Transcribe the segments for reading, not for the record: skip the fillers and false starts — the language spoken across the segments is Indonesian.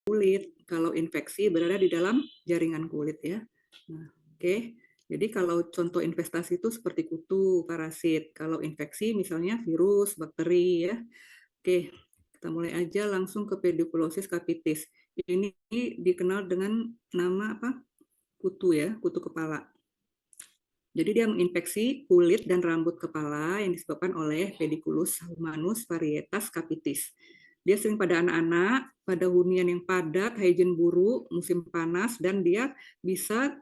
kulit. Kalau infeksi berada di dalam jaringan kulit ya. Nah, oke. Jadi kalau contoh investasi itu seperti kutu, parasit. Kalau infeksi misalnya virus, bakteri ya. Oke, kita mulai aja langsung ke pediculosis capitis. Ini dikenal dengan nama apa? Kutu ya, kutu kepala. Jadi dia menginfeksi kulit dan rambut kepala yang disebabkan oleh Pediculus humanus varietas capitis. Dia sering pada anak-anak, pada hunian yang padat, hygiene buruk, musim panas, dan dia bisa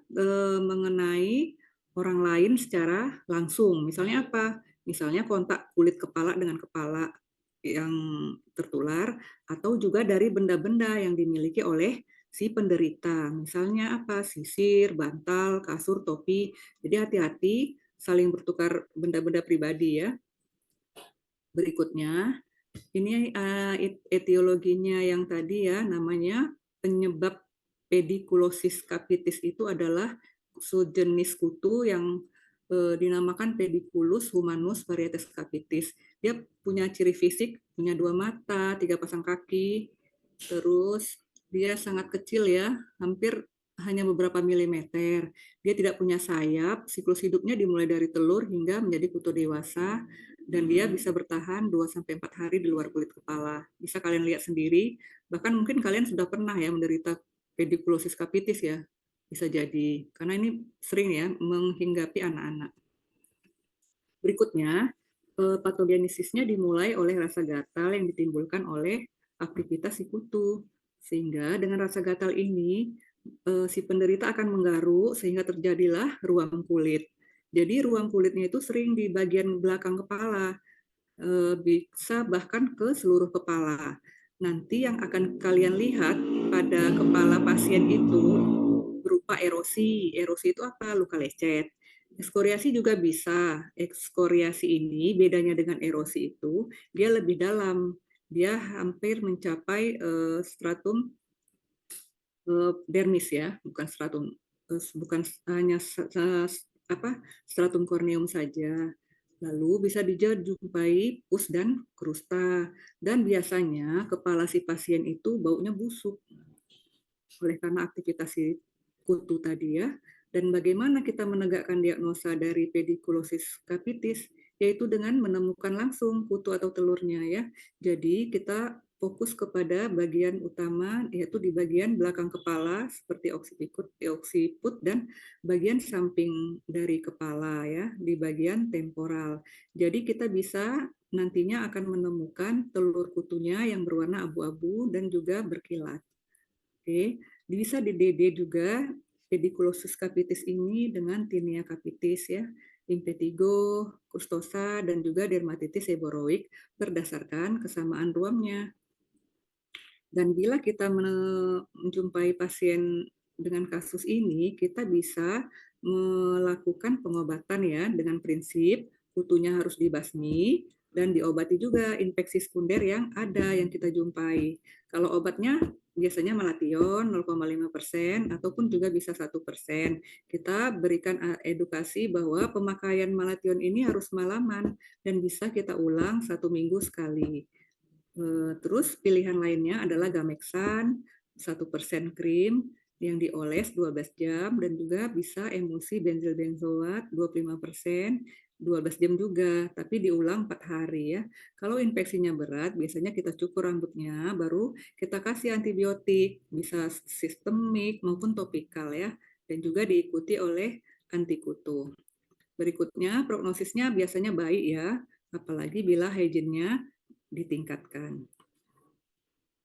mengenai orang lain secara langsung. Misalnya apa? Misalnya kontak kulit kepala dengan kepala yang tertular, atau juga dari benda-benda yang dimiliki oleh si penderita. Misalnya apa? Sisir, bantal, kasur, topi. Jadi hati-hati saling bertukar benda-benda pribadi ya. Berikutnya, ini etiologinya yang tadi ya, namanya penyebab pediculosis capitis itu adalah sejenis kutu yang dinamakan Pediculus humanus varietas capitis. Dia punya ciri fisik, punya 2 mata, 3 pasang kaki, terus dia sangat kecil ya, hampir hanya beberapa milimeter. Dia tidak punya sayap, siklus hidupnya dimulai dari telur hingga menjadi kutu dewasa, dan dia bisa bertahan 2-4 hari di luar kulit kepala. Bisa kalian lihat sendiri, bahkan mungkin kalian sudah pernah ya menderita pediculosis capitis ya, bisa jadi. Karena ini sering ya menghinggapi anak-anak. Berikutnya, patogenesisnya dimulai oleh rasa gatal yang ditimbulkan oleh aktivitas si kutu. Sehingga dengan rasa gatal ini, si penderita akan menggaruk sehingga terjadilah ruam kulit. Jadi ruam kulitnya itu sering di bagian belakang kepala, bisa bahkan ke seluruh kepala. Nanti yang akan kalian lihat pada kepala pasien itu berupa erosi. Erosi itu apa? Luka lecet. Ekskoriasi juga bisa. Ekskoriasi ini bedanya dengan erosi itu, dia lebih dalam. Dia hampir mencapai stratum dermis ya, bukan stratum, bukan hanya apa stratum corneum saja. Lalu bisa dijumpai pus dan krusta, dan biasanya kepala si pasien itu baunya busuk oleh karena aktivitas si kutu tadi ya. Dan bagaimana kita menegakkan diagnosa dari pediculosis capitis, yaitu dengan menemukan langsung kutu atau telurnya ya. Jadi kita fokus kepada bagian utama, yaitu di bagian belakang kepala seperti oksiput dan bagian samping dari kepala ya, di bagian temporal. Jadi kita bisa nantinya akan menemukan telur kutunya yang berwarna abu-abu dan juga berkilat. Oke, bisa di DD juga pediculosis capitis ini dengan tinea capitis ya, impetigo, kustosa, dan juga dermatitis seborrheic berdasarkan kesamaan ruamnya. Dan bila kita menjumpai pasien dengan kasus ini, kita bisa melakukan pengobatan ya dengan prinsip kutunya harus dibasmi dan diobati juga infeksi sekunder yang ada yang kita jumpai. Kalau obatnya biasanya malation 0,5% ataupun juga bisa 1%. Kita berikan edukasi bahwa pemakaian malation ini harus malaman dan bisa kita ulang 1 minggu sekali. Terus pilihan lainnya adalah Gamexan 1% krim yang dioles 12 jam dan juga bisa emulsi benzil benzoat 25%, 12 jam juga, tapi diulang 4 hari ya. Kalau infeksinya berat, biasanya kita cukur rambutnya, baru kita kasih antibiotik, bisa sistemik maupun topikal ya, dan juga diikuti oleh anti kutu. Berikutnya, prognosisnya biasanya baik ya, apalagi bila hygiene-nya ditingkatkan.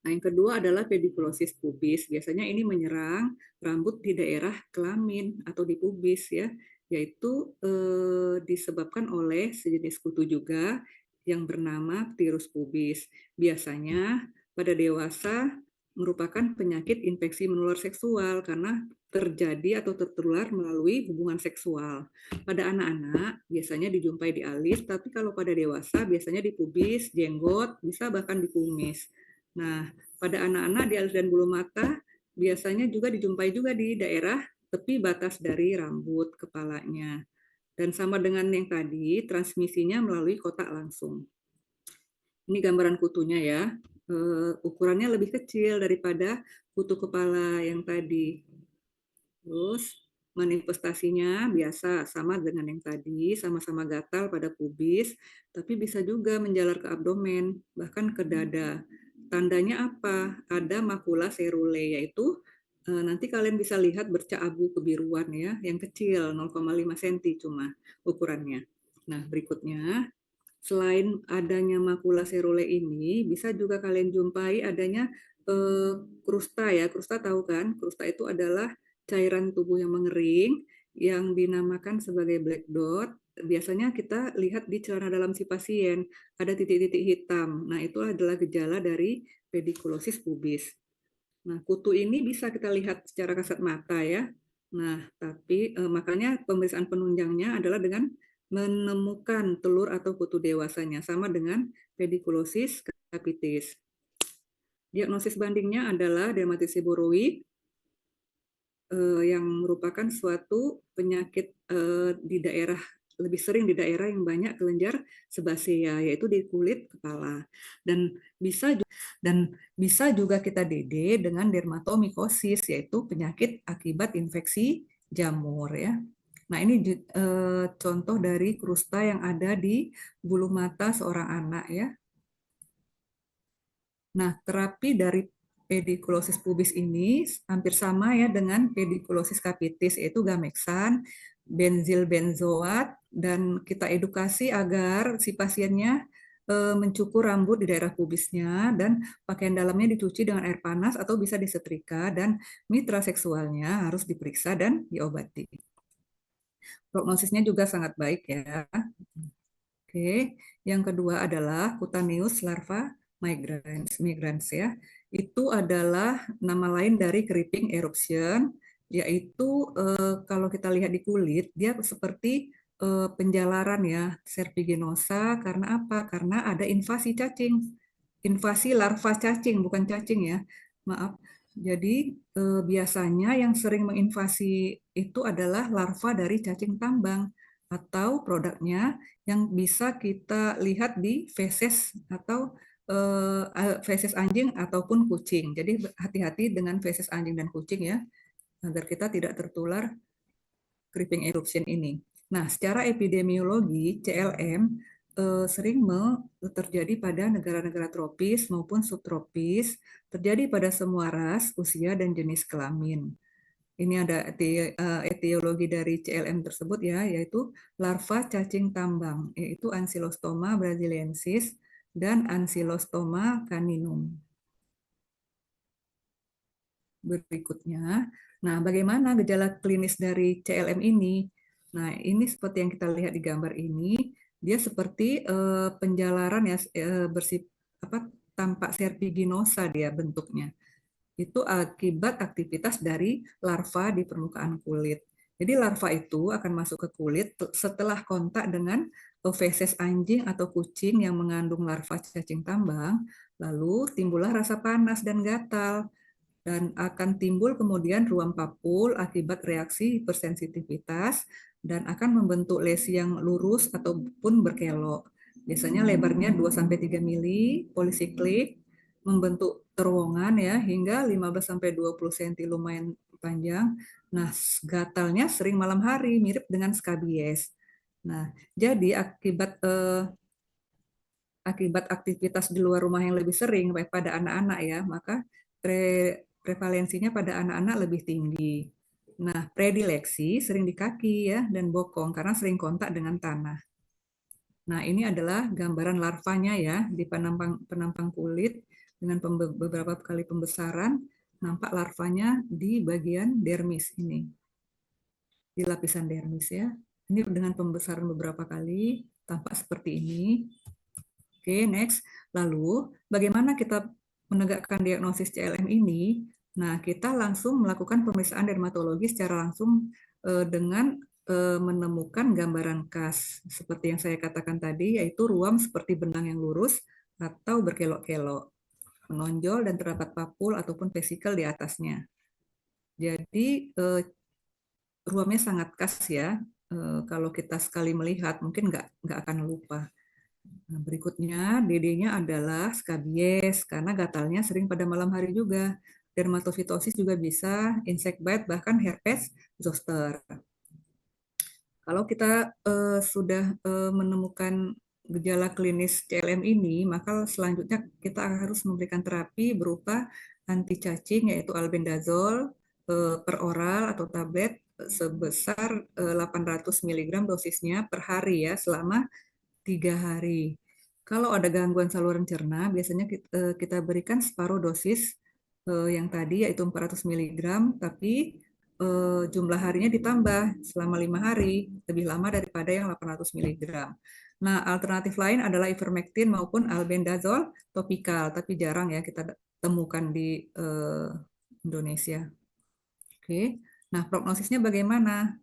Nah, yang kedua adalah pediculosis pubis. Biasanya ini menyerang rambut di daerah kelamin atau di pubis ya, yaitu disebabkan oleh sejenis kutu juga yang bernama Pterus pubis. Biasanya pada dewasa merupakan penyakit infeksi menular seksual karena terjadi atau tertular melalui hubungan seksual. Pada anak-anak biasanya dijumpai di alis, tapi kalau pada dewasa biasanya di pubis, jenggot, bisa bahkan di kumis. Nah, pada anak-anak di alis dan bulu mata biasanya juga dijumpai juga di daerah tepi batas dari rambut kepalanya. Dan sama dengan yang tadi, transmisinya melalui kontak langsung. Ini gambaran kutunya ya. ukurannya lebih kecil daripada kutu kepala yang tadi. Terus manifestasinya biasa sama dengan yang tadi, sama-sama gatal pada pubis, tapi bisa juga menjalar ke abdomen, bahkan ke dada. Tandanya apa? Ada makula serule, yaitu nanti kalian bisa lihat bercak abu kebiruan ya, yang kecil 0,5 cm cuma ukurannya. Nah, berikutnya selain adanya makula serule ini, bisa juga kalian jumpai adanya krusta ya. Krusta tahu kan? Krusta itu adalah cairan tubuh yang mengering yang dinamakan sebagai black dot. Biasanya kita lihat di celana dalam si pasien, ada titik-titik hitam. Nah, itu adalah gejala dari pedikulosis pubis. Nah, kutu ini bisa kita lihat secara kasat mata ya. Nah, tapi makanya pemeriksaan penunjangnya adalah dengan menemukan telur atau kutu dewasanya, sama dengan pedikulosis capitis. Diagnosis bandingnya adalah dermatitis seboroid yang merupakan suatu penyakit di daerah lebih sering di daerah yang banyak kelenjar sebasea, yaitu di kulit kepala. Dan bisa juga kita DD dengan dermatomikosis, yaitu penyakit akibat infeksi jamur ya. Nah, ini contoh dari krusta yang ada di bulu mata seorang anak ya. Nah, terapi dari pedikulosis pubis ini hampir sama ya dengan pedikulosis capitis, yaitu gameksan, benzil benzoat, dan kita edukasi agar si pasiennya mencukur rambut di daerah pubisnya dan pakaian dalamnya dicuci dengan air panas atau bisa disetrika, dan mitra seksualnya harus diperiksa dan diobati. Prognosisnya juga sangat baik ya. Oke, yang kedua adalah cutaneous larva migrans ya. Itu adalah nama lain dari creeping eruption, yaitu kalau kita lihat di kulit dia seperti penjalaran ya serpiginosa. Karena apa? Karena ada invasi cacing, invasi larva cacing, bukan cacing ya. Maaf. Jadi biasanya yang sering menginvasi itu adalah larva dari cacing tambang atau produknya yang bisa kita lihat di feses atau feses anjing ataupun kucing. Jadi hati-hati dengan feses anjing dan kucing ya, agar kita tidak tertular creeping eruption ini. Nah, secara epidemiologi CLM sering terjadi pada negara-negara tropis maupun subtropis, terjadi pada semua ras, usia, dan jenis kelamin. Ini ada etiologi dari CLM tersebut ya, yaitu larva cacing tambang, yaitu Ancylostoma brasiliensis dan Ancylostoma caninum. Berikutnya, nah bagaimana gejala klinis dari CLM ini? Nah, ini seperti yang kita lihat di gambar ini, dia seperti penjalaran ya tampak serpiginosa dia bentuknya. Itu akibat aktivitas dari larva di permukaan kulit. Jadi larva itu akan masuk ke kulit setelah kontak dengan feses anjing atau kucing yang mengandung larva cacing tambang, lalu timbullah rasa panas dan gatal, dan akan timbul kemudian ruam papul akibat reaksi hipersensitivitas dan akan membentuk lesi yang lurus ataupun berkelok. Biasanya lebarnya 2-3 mili, polisiklik, membentuk terowongan ya hingga 15-20 cm, lumayan panjang. Nah, gatalnya sering malam hari, mirip dengan skabies. Nah, jadi akibat aktivitas di luar rumah yang lebih sering baik pada anak-anak ya, maka prevalensinya pada anak-anak lebih tinggi. Nah, predileksi sering di kaki ya dan bokong karena sering kontak dengan tanah. Nah, ini adalah gambaran larvanya ya di penampang kulit dengan beberapa kali pembesaran, nampak larvanya di bagian dermis ini. Di lapisan dermis ya. Ini dengan pembesaran beberapa kali, tampak seperti ini. Oke, next. Lalu, bagaimana kita menegakkan diagnosis CLM ini? Nah, kita langsung melakukan pemeriksaan dermatologi secara langsung dengan menemukan gambaran khas. Seperti yang saya katakan tadi, yaitu ruam seperti benang yang lurus atau berkelok-kelok, menonjol dan terdapat papul ataupun vesikel di atasnya. Jadi, ruamnya sangat khas ya. Kalau kita sekali melihat, mungkin nggak akan lupa. Nah, berikutnya DD-nya adalah skabies karena gatalnya sering pada malam hari juga. Dermatofitosis juga bisa, insect bite, bahkan herpes zoster. Kalau kita sudah menemukan gejala klinis CLM ini, maka selanjutnya kita harus memberikan terapi berupa anti cacing yaitu albendazol per oral atau tablet sebesar 800 mg dosisnya per hari ya selama 3 hari. Kalau ada gangguan saluran cerna, biasanya kita berikan separuh dosis yang tadi yaitu 400 mg, tapi jumlah harinya ditambah selama 5 hari, lebih lama daripada yang 800 mg. Nah, alternatif lain adalah ivermectin maupun albendazol topikal, tapi jarang ya kita temukan di Indonesia. Oke, nah prognosisnya bagaimana?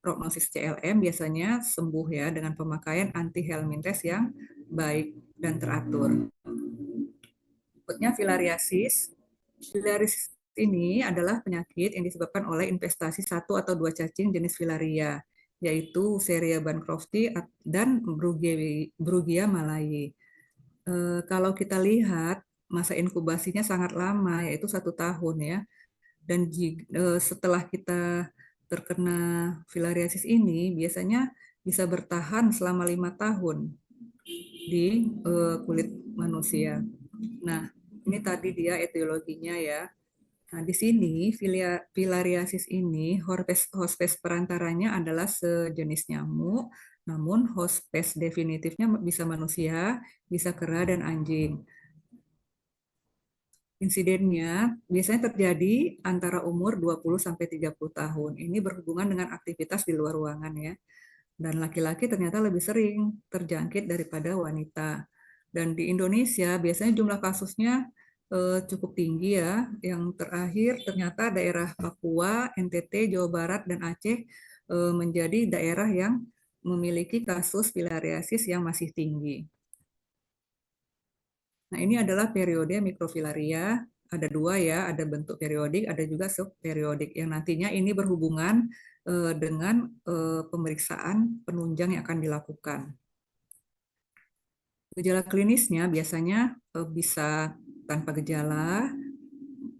Prognosis CLM biasanya sembuh ya dengan pemakaian anti helminthes yang baik dan teratur. Berikutnya filariasis. Filariasis ini adalah penyakit yang disebabkan oleh investasi satu atau dua cacing jenis filaria, yaitu Wuchereria bancrofti dan Brugia malayi. Kalau kita lihat masa inkubasinya sangat lama, yaitu 1 tahun ya. Dan setelah kita terkena filariasis ini, biasanya bisa bertahan selama 5 tahun di kulit manusia. Nah, ini tadi dia etiologinya ya. Nah, di sini filariasis ini hospes perantaranya adalah sejenis nyamuk, namun hospes definitifnya bisa manusia, bisa kera dan anjing. Insidennya biasanya terjadi antara umur 20 sampai 30 tahun. Ini berhubungan dengan aktivitas di luar ruangan ya. Dan laki-laki ternyata lebih sering terjangkit daripada wanita. Dan di Indonesia biasanya jumlah kasusnya cukup tinggi ya. Yang terakhir ternyata daerah Papua, NTT, Jawa Barat, dan Aceh menjadi daerah yang memiliki kasus filariasis yang masih tinggi. Nah, ini adalah periode mikrofilaria. Ada dua ya, ada bentuk periodik, ada juga subperiodik. Yang nantinya ini berhubungan dengan pemeriksaan penunjang yang akan dilakukan. Gejala klinisnya biasanya bisa tanpa gejala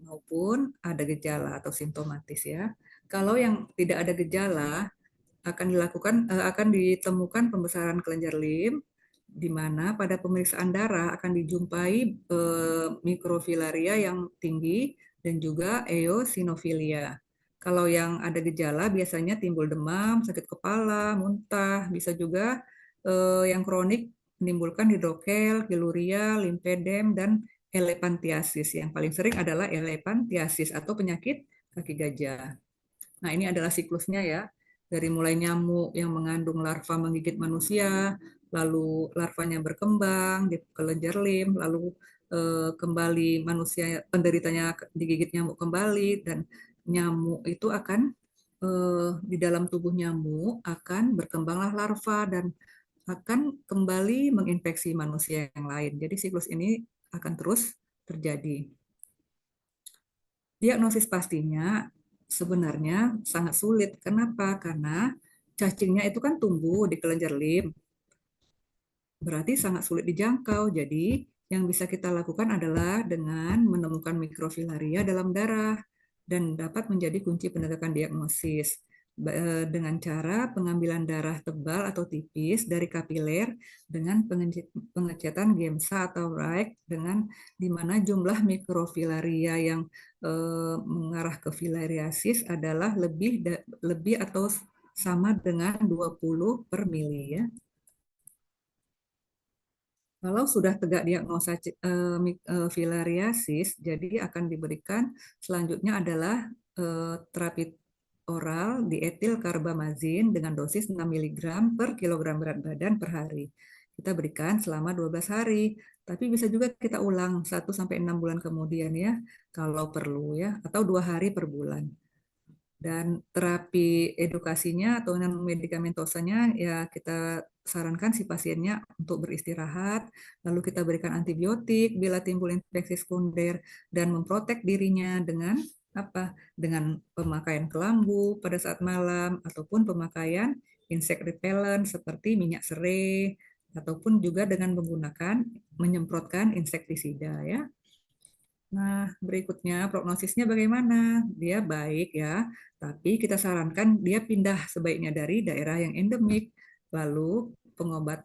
maupun ada gejala atau simptomatis ya. Kalau yang tidak ada gejala akan ditemukan pembesaran kelenjar lim di mana pada pemeriksaan darah akan dijumpai mikrofilaria yang tinggi dan juga eosinofilia. Kalau yang ada gejala biasanya timbul demam, sakit kepala, muntah, bisa juga yang kronik menimbulkan hidrokel, piluria, limfedem, dan elefantiasis. Yang paling sering adalah elefantiasis atau penyakit kaki gajah. Nah, ini adalah siklusnya ya. Dari mulai nyamuk yang mengandung larva menggigit manusia, lalu larvanya berkembang di kelenjar lim, lalu kembali manusia penderitanya digigit nyamuk kembali, dan nyamuk itu akan di dalam tubuh nyamuk akan berkembanglah larva dan akan kembali menginfeksi manusia yang lain. Jadi siklus ini akan terus terjadi. Diagnosis pastinya sebenarnya sangat sulit. Kenapa? Karena cacingnya itu kan tumbuh di kelenjar lim, berarti sangat sulit dijangkau. Jadi yang bisa kita lakukan adalah dengan menemukan mikrofilaria dalam darah dan dapat menjadi kunci penegakan diagnosis dengan cara pengambilan darah tebal atau tipis dari kapiler dengan pengecetan GEMSA atau RAIC dengan di mana jumlah mikrofilaria yang mengarah ke filariasis adalah lebih atau sama dengan 20 per mili ya. Kalau sudah tegak diagnosa filariasis, jadi akan diberikan selanjutnya adalah terapi oral dietil karbamazin dengan dosis 6 mg per kilogram berat badan per hari. Kita berikan selama 12 hari, tapi bisa juga kita ulang 1-6 bulan kemudian ya, kalau perlu ya, atau 2 hari per bulan. Dan terapi edukasinya atau non medikamentosanya ya kita sarankan si pasiennya untuk beristirahat, lalu kita berikan antibiotik bila timbul infeksi sekunder dan memprotek dirinya dengan apa? Dengan pemakaian kelambu pada saat malam ataupun pemakaian insect repellent seperti minyak serai ataupun juga dengan menggunakan menyemprotkan insektisida ya. Nah, berikutnya prognosisnya bagaimana? Dia baik ya, tapi kita sarankan dia pindah sebaiknya dari daerah yang endemik. Lalu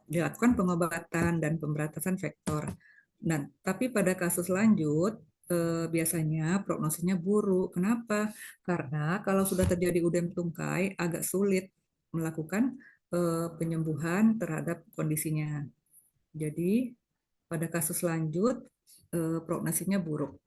dilakukan pengobatan dan pemberantasan vektor. Dan tapi pada kasus lanjut biasanya prognosisnya buruk. Kenapa? Karena kalau sudah terjadi udem tungkai agak sulit melakukan penyembuhan terhadap kondisinya. Jadi pada kasus lanjut prognosisnya buruk.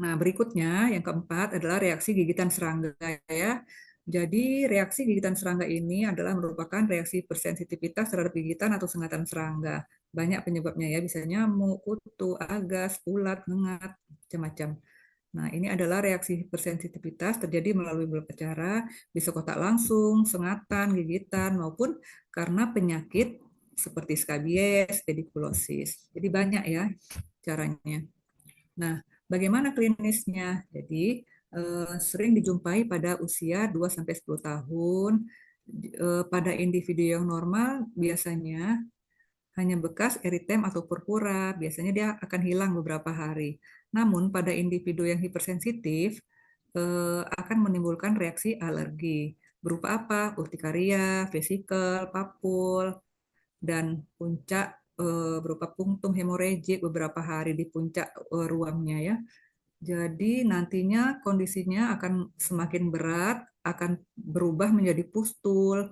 Nah, berikutnya yang keempat adalah reaksi gigitan serangga ya. Jadi, reaksi gigitan serangga ini adalah merupakan reaksi bersensitivitas terhadap gigitan atau sengatan serangga. Banyak penyebabnya ya, bisa nyamuk, kutu, agas, ulat, ngengat, macam-macam. Nah, ini adalah reaksi bersensitivitas terjadi melalui beberapa cara, bisa kontak langsung, sengatan, gigitan, maupun karena penyakit seperti skabies, pediculosis. Jadi banyak ya caranya. Nah, bagaimana klinisnya? Jadi, sering dijumpai pada usia 2-10 tahun. Pada individu yang normal, biasanya hanya bekas eritem atau purpura. Biasanya dia akan hilang beberapa hari. Namun, pada individu yang hipersensitif, akan menimbulkan reaksi alergi. Berupa apa? Urtikaria, vesikel, papul, dan puncak berupa punktum hemoragik beberapa hari di puncak ruamnya ya. Jadi nantinya kondisinya akan semakin berat, akan berubah menjadi pustul,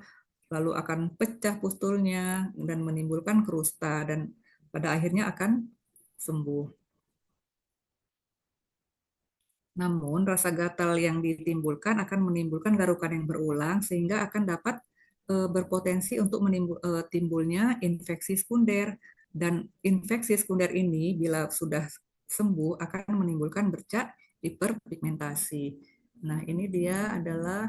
lalu akan pecah pustulnya dan menimbulkan krusta dan pada akhirnya akan sembuh. Namun rasa gatal yang ditimbulkan akan menimbulkan garukan yang berulang sehingga akan dapat berpotensi untuk timbulnya infeksi sekunder dan infeksi sekunder ini bila sudah sembuh akan menimbulkan bercak hiperpigmentasi. Nah, ini dia adalah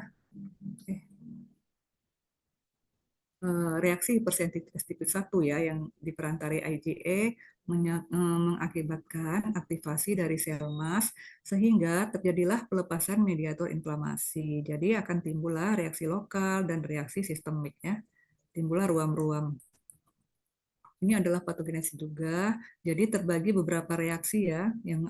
reaksi hipersensitivitas 1 ya yang diperantari IgE mengakibatkan aktivasi dari sel emas sehingga terjadilah pelepasan mediator inflamasi. Jadi akan timbullah reaksi lokal dan reaksi sistemik ya. Timbullah ruam-ruam. Ini adalah patogenesis juga. Jadi terbagi beberapa reaksi ya. Yang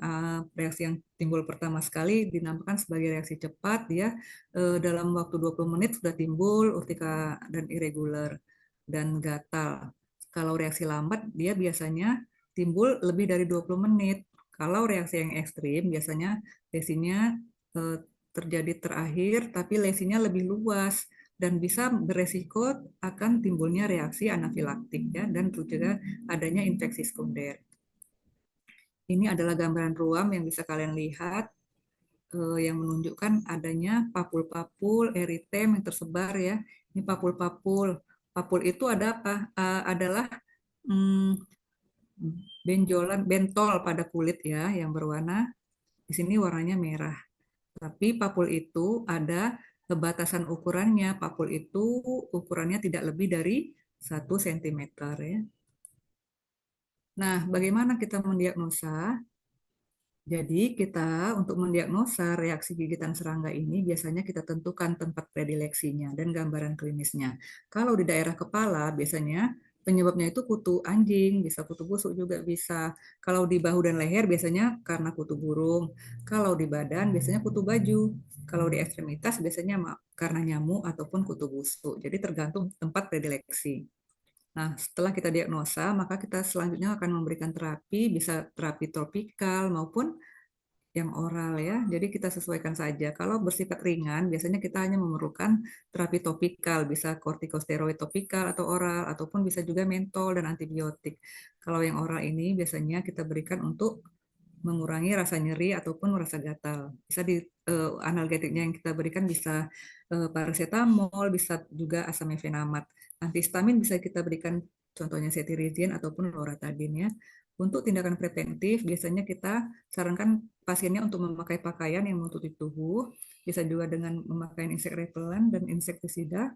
reaksi yang timbul pertama sekali dinamakan sebagai reaksi cepat ya. Dalam waktu 20 menit sudah timbul urtika dan irregular dan gatal. Kalau reaksi lambat dia biasanya timbul lebih dari 20 menit. Kalau reaksi yang ekstrim biasanya lesinya terjadi terakhir tapi lesinya lebih luas dan bisa beresiko akan timbulnya reaksi anafilaktik ya dan juga adanya infeksi sekunder. Ini adalah gambaran ruam yang bisa kalian lihat yang menunjukkan adanya papul-papul eritem yang tersebar ya. Ini papul-papul. Papul itu ada apa? Adalah benjolan bentol pada kulit ya yang berwarna di sini warnanya merah. Tapi papul itu ada batasan ukurannya. Papul itu ukurannya tidak lebih dari 1 cm ya. Nah, bagaimana kita mendiagnosa? Jadi kita untuk mendiagnosa reaksi gigitan serangga ini biasanya kita tentukan tempat predileksinya dan gambaran klinisnya. Kalau di daerah kepala biasanya penyebabnya itu kutu anjing, bisa kutu busuk juga bisa. Kalau di bahu dan leher biasanya karena kutu burung. Kalau di badan biasanya kutu baju. Kalau di ekstremitas biasanya karena nyamuk ataupun kutu busuk. Jadi tergantung tempat predileksi. Nah, setelah kita diagnosa, maka kita selanjutnya akan memberikan terapi, bisa terapi topikal maupun yang oral ya. Jadi kita sesuaikan saja. Kalau bersifat ringan, biasanya kita hanya memerlukan terapi topikal, bisa kortikosteroid topikal atau oral, ataupun bisa juga mentol dan antibiotik. Kalau yang oral ini biasanya kita berikan untuk mengurangi rasa nyeri ataupun rasa gatal. Bisa di analgetiknya yang kita berikan bisa paracetamol, bisa juga asam mefenamat. Antihistamin bisa kita berikan contohnya cetirizine ataupun loratadine ya. Untuk tindakan preventif, biasanya kita sarankan pasiennya untuk memakai pakaian yang menutupi tubuh, bisa juga dengan memakai insect repellent dan insektisida.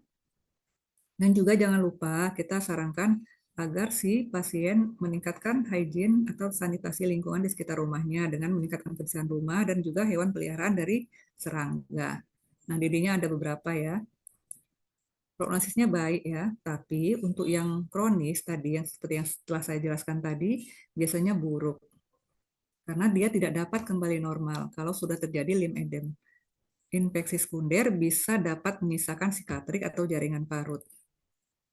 Dan juga jangan lupa kita sarankan agar si pasien meningkatkan hygiene atau sanitasi lingkungan di sekitar rumahnya dengan meningkatkan kebersihan rumah dan juga hewan peliharaan dari serangga. Nah, didinya ada beberapa ya. Prognosisnya baik ya, tapi untuk yang kronis tadi, yang seperti yang setelah saya jelaskan tadi, biasanya buruk. Karena dia tidak dapat kembali normal kalau sudah terjadi limfedema. Infeksi sekunder bisa dapat menyisakan sikatrik atau jaringan parut.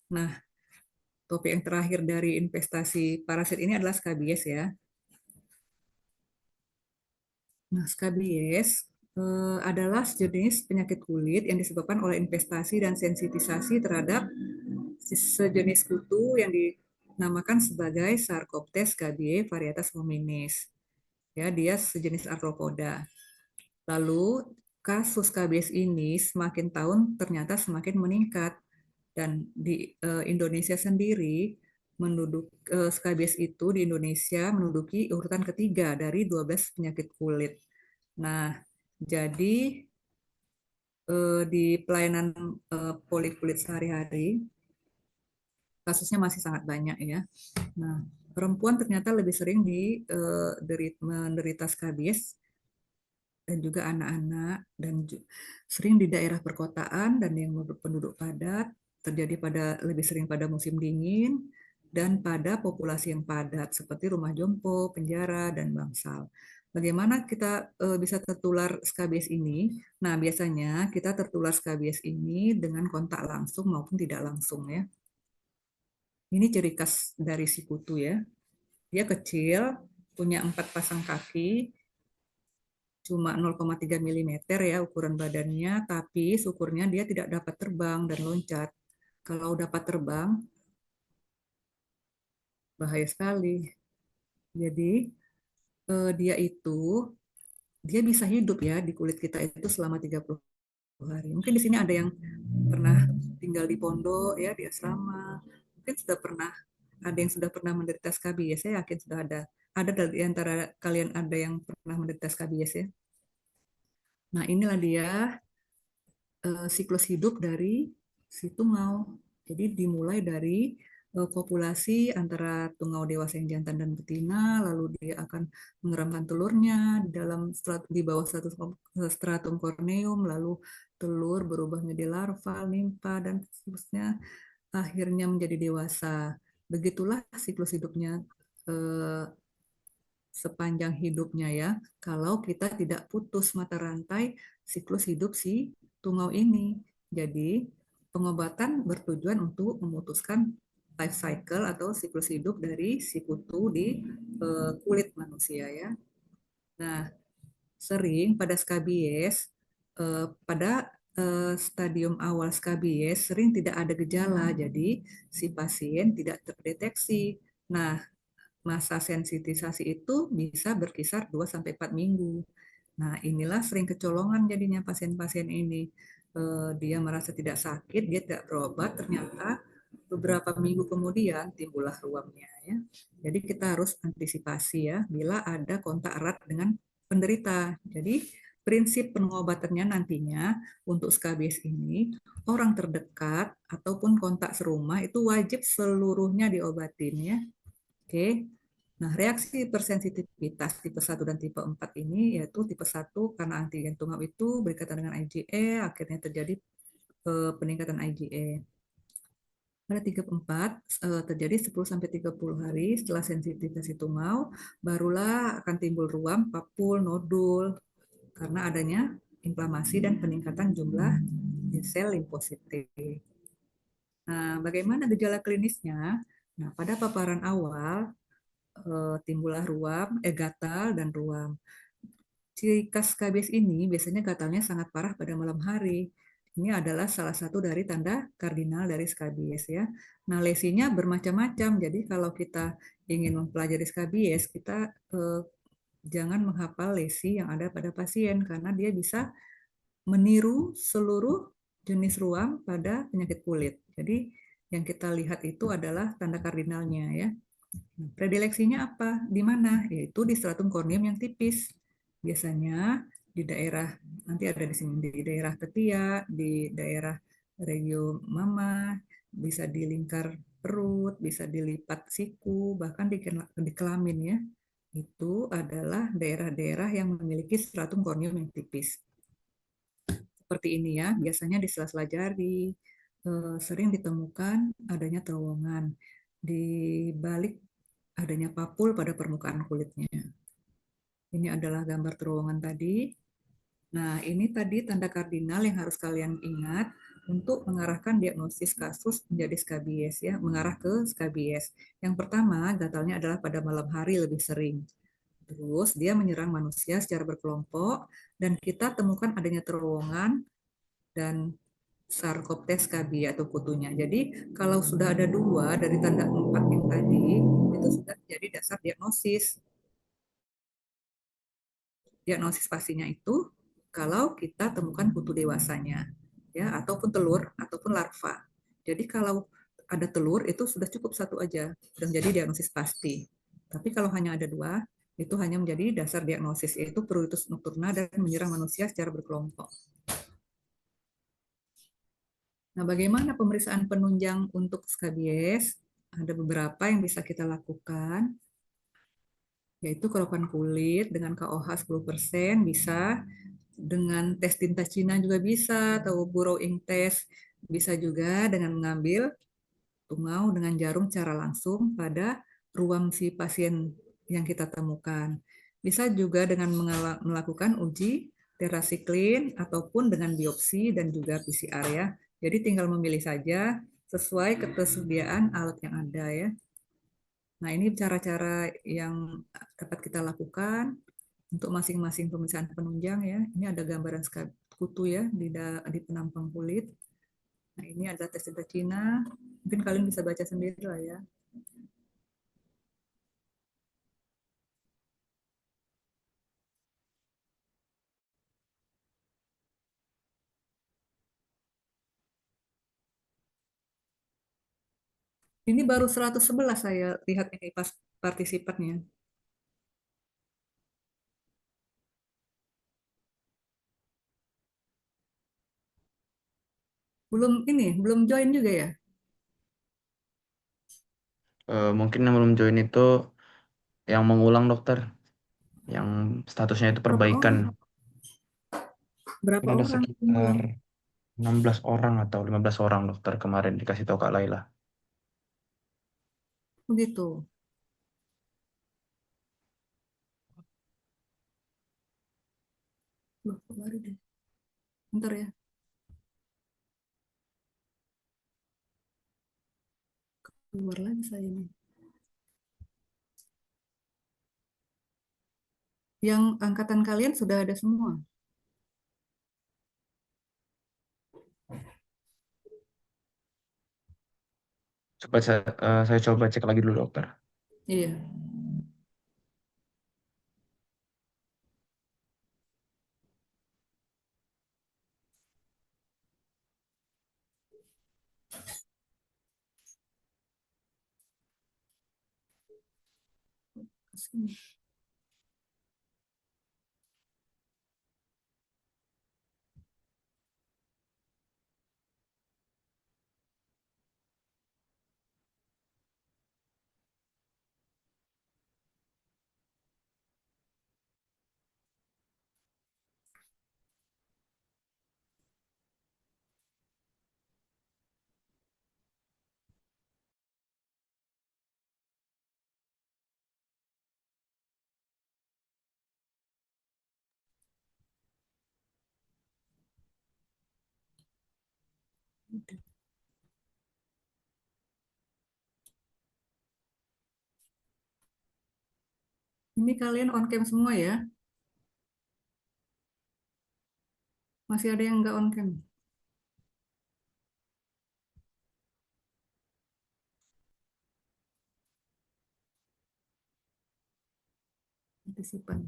Nah, topik yang terakhir dari investasi parasit ini adalah skabies ya. Nah, skabies adalah sejenis penyakit kulit yang disebabkan oleh investasi dan sensitisasi terhadap sejenis kutu yang dinamakan sebagai Sarcoptes scabiei varietas hominis. Ya, dia sejenis arthropoda. Lalu kasus skabies ini semakin tahun ternyata semakin meningkat dan di Indonesia sendiri skabies itu di Indonesia menduduki urutan ketiga dari 12 penyakit kulit. Nah, jadi di pelayanan polikulit sehari-hari kasusnya masih sangat banyak ya. Nah, perempuan ternyata lebih sering menderita skabies dan juga anak-anak dan sering di daerah perkotaan dan yang penduduk padat terjadi lebih sering pada musim dingin dan pada populasi yang padat seperti rumah jompo, penjara dan bangsal. Bagaimana kita bisa tertular skabies ini? Nah, biasanya kita tertular skabies ini dengan kontak langsung maupun tidak langsung ya. Ini ciri khas dari si kutu ya. Dia kecil, punya 4 pasang kaki, cuma 0,3 mm ya ukuran badannya, tapi syukurnya dia tidak dapat terbang dan loncat. Kalau dapat terbang, bahaya sekali. Jadi dia bisa hidup ya di kulit kita itu selama 30 hari. Mungkin di sini ada yang pernah tinggal di pondok ya, di asrama. Mungkin sudah pernah ada yang sudah pernah menderita skabies, saya yakin sudah ada. Ada di antara kalian ada yang pernah menderita skabies ya. Nah, inilah dia siklus hidup dari si tungau. Jadi dimulai dari populasi antara tungau dewasa yang jantan dan betina, lalu dia akan mengeramkan telurnya di bawah stratum corneum, lalu telur berubah menjadi larva, nimfa dan seterusnya, akhirnya menjadi dewasa. Begitulah siklus hidupnya eh, sepanjang hidupnya ya, kalau kita tidak putus mata rantai siklus hidup si tungau ini. Jadi pengobatan bertujuan untuk memutuskan life cycle atau siklus hidup dari si kutu di kulit manusia ya. Nah, sering pada skabies, pada stadium awal skabies sering tidak ada gejala, jadi si pasien tidak terdeteksi. Nah, masa sensitisasi itu bisa berkisar 2-4 minggu. Nah, inilah sering kecolongan jadinya pasien-pasien ini. Dia merasa tidak sakit, dia tidak berobat, ternyata beberapa minggu kemudian timbullah ruamnya ya. Jadi kita harus antisipasi ya bila ada kontak erat dengan penderita. Jadi prinsip pengobatannya nantinya untuk skabies ini orang terdekat ataupun kontak serumah itu wajib seluruhnya diobatin ya. Oke. Nah, reaksi hipersensitivitas tipe 1 dan tipe 4 ini yaitu tipe 1 karena antigen tungau itu berkaitan dengan IgE, akhirnya terjadi peningkatan IgE. Pada tipe 4 terjadi 10-30 hari setelah sensitivitas tungau, barulah akan timbul ruam, papul, nodul karena adanya inflamasi dan peningkatan jumlah sel limfosit T. Nah, bagaimana gejala klinisnya? Nah, pada paparan awal timbullah ruam, gatal dan ruam. Ciri khas skabies ini biasanya gatalnya sangat parah pada malam hari. Ini adalah salah satu dari tanda kardinal dari skabies ya. Nah, lesinya bermacam-macam. Jadi kalau kita ingin mempelajari skabies, kita jangan menghafal lesi yang ada pada pasien karena dia bisa meniru seluruh jenis ruam pada penyakit kulit. Jadi yang kita lihat itu adalah tanda kardinalnya ya. Predileksinya apa? Di mana? Yaitu di stratum corneum yang tipis. Biasanya di daerah, nanti ada di sini, di daerah ketiak, di daerah regio mama, bisa di lingkar perut, bisa di lipat siku, bahkan di kelamin ya. Itu adalah daerah-daerah yang memiliki stratum corneum yang tipis. Seperti ini ya, biasanya di sela-sela jari, sering ditemukan adanya terowongan di balik adanya papul pada permukaan kulitnya. Ini adalah gambar terowongan tadi. Nah, ini tadi tanda kardinal yang harus kalian ingat untuk mengarahkan diagnosis kasus menjadi skabies ya, mengarah ke skabies. Yang pertama, gatalnya adalah pada malam hari lebih sering. Terus dia menyerang manusia secara berkelompok dan kita temukan adanya terowongan dan Sarcoptes scabie atau kutunya. Jadi kalau sudah ada dua dari tanda empat yang tadi, itu sudah jadi dasar diagnosis. Diagnosis pastinya itu kalau kita temukan kutu dewasanya, ya ataupun telur ataupun larva. Jadi kalau ada telur itu sudah cukup satu aja, sudah menjadi diagnosis pasti. Tapi kalau hanya ada dua, itu hanya menjadi dasar diagnosis, yaitu pruritus nocturna dan menyerang manusia secara berkelompok. Nah, bagaimana pemeriksaan penunjang untuk skabies? Ada beberapa yang bisa kita lakukan, yaitu kerokan kulit dengan KOH 10%, bisa dengan tes tinta Cina juga bisa, atau burrowing test, bisa juga dengan mengambil tungau dengan jarum secara langsung pada ruang si pasien yang kita temukan. Bisa juga dengan melakukan uji terasiklin ataupun dengan biopsi dan juga PCR ya. Jadi tinggal memilih saja sesuai ketersediaan alat yang ada ya. Nah, ini cara-cara yang dapat kita lakukan untuk masing-masing pemeriksaan penunjang ya. Ini ada gambaran kutu ya di penampang kulit. Nah, ini ada tes tinta Cina. Mungkin kalian bisa baca sendiri lah ya. Ini baru 111 saya lihat ini pas partisipannya. Belum join juga ya? Mungkin yang belum join itu yang mengulang dokter, yang statusnya itu Berapa perbaikan. orang? Berapa Mungkin ada orang sekitar mengulang? 16 orang atau 15 orang dokter kemarin dikasih tahu Kak Laila. Begitu. Loh, baru deh. Bentar ya. Keluar lagi saya nih. Yang angkatan kalian sudah ada semua? Coba saya coba cek lagi dulu dokter. Iya. Kesini. Ini kalian on cam semua ya? Masih ada yang nggak on cam? Partisipan.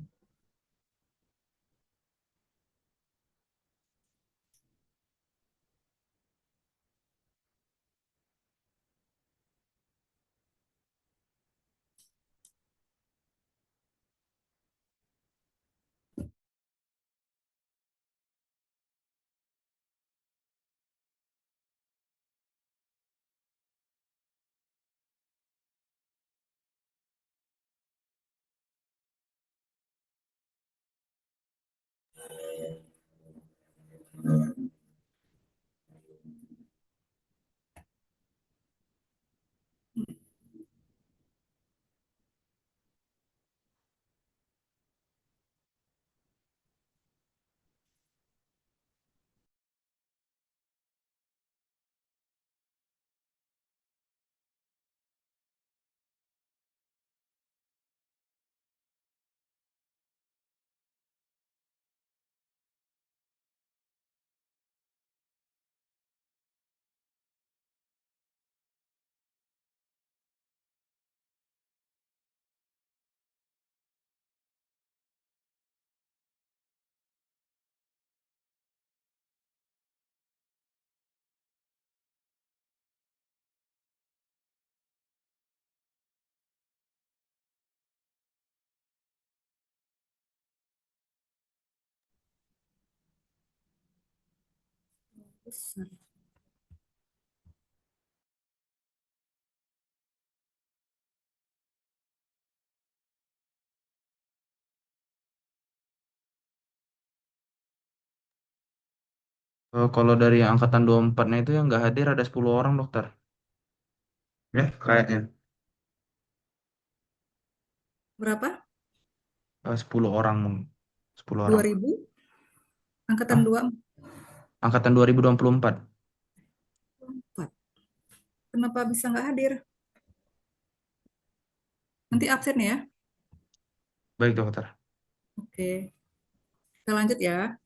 Besar. Kalau dari angkatan 24-nya itu yang nggak hadir ada 10 orang dokter. Ya, kayaknya. Berapa? 10 orang. 10 orang. 2000? Angkatan Ah, angkatan 2024. 24. Kenapa bisa nggak hadir? Nanti absen ya. Baik dokter. Oke, kita lanjut ya.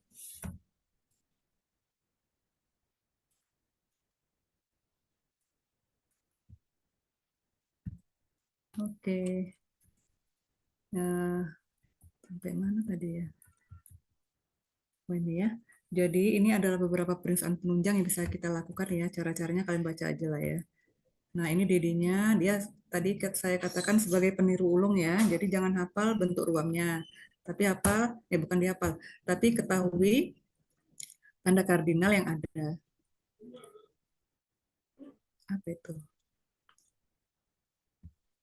Oke, nah, sampai mana tadi ya? Oh, ini ya. Jadi ini adalah beberapa periksaan penunjang yang bisa kita lakukan ya. Cara-caranya kalian baca aja lah ya. Nah, ini DD-nya, dia tadi saya katakan sebagai peniru ulung ya. Jadi jangan hafal bentuk ruamnya. Tapi hafal, bukan dihafal, tapi ketahui tanda kardinal yang ada. Apa itu?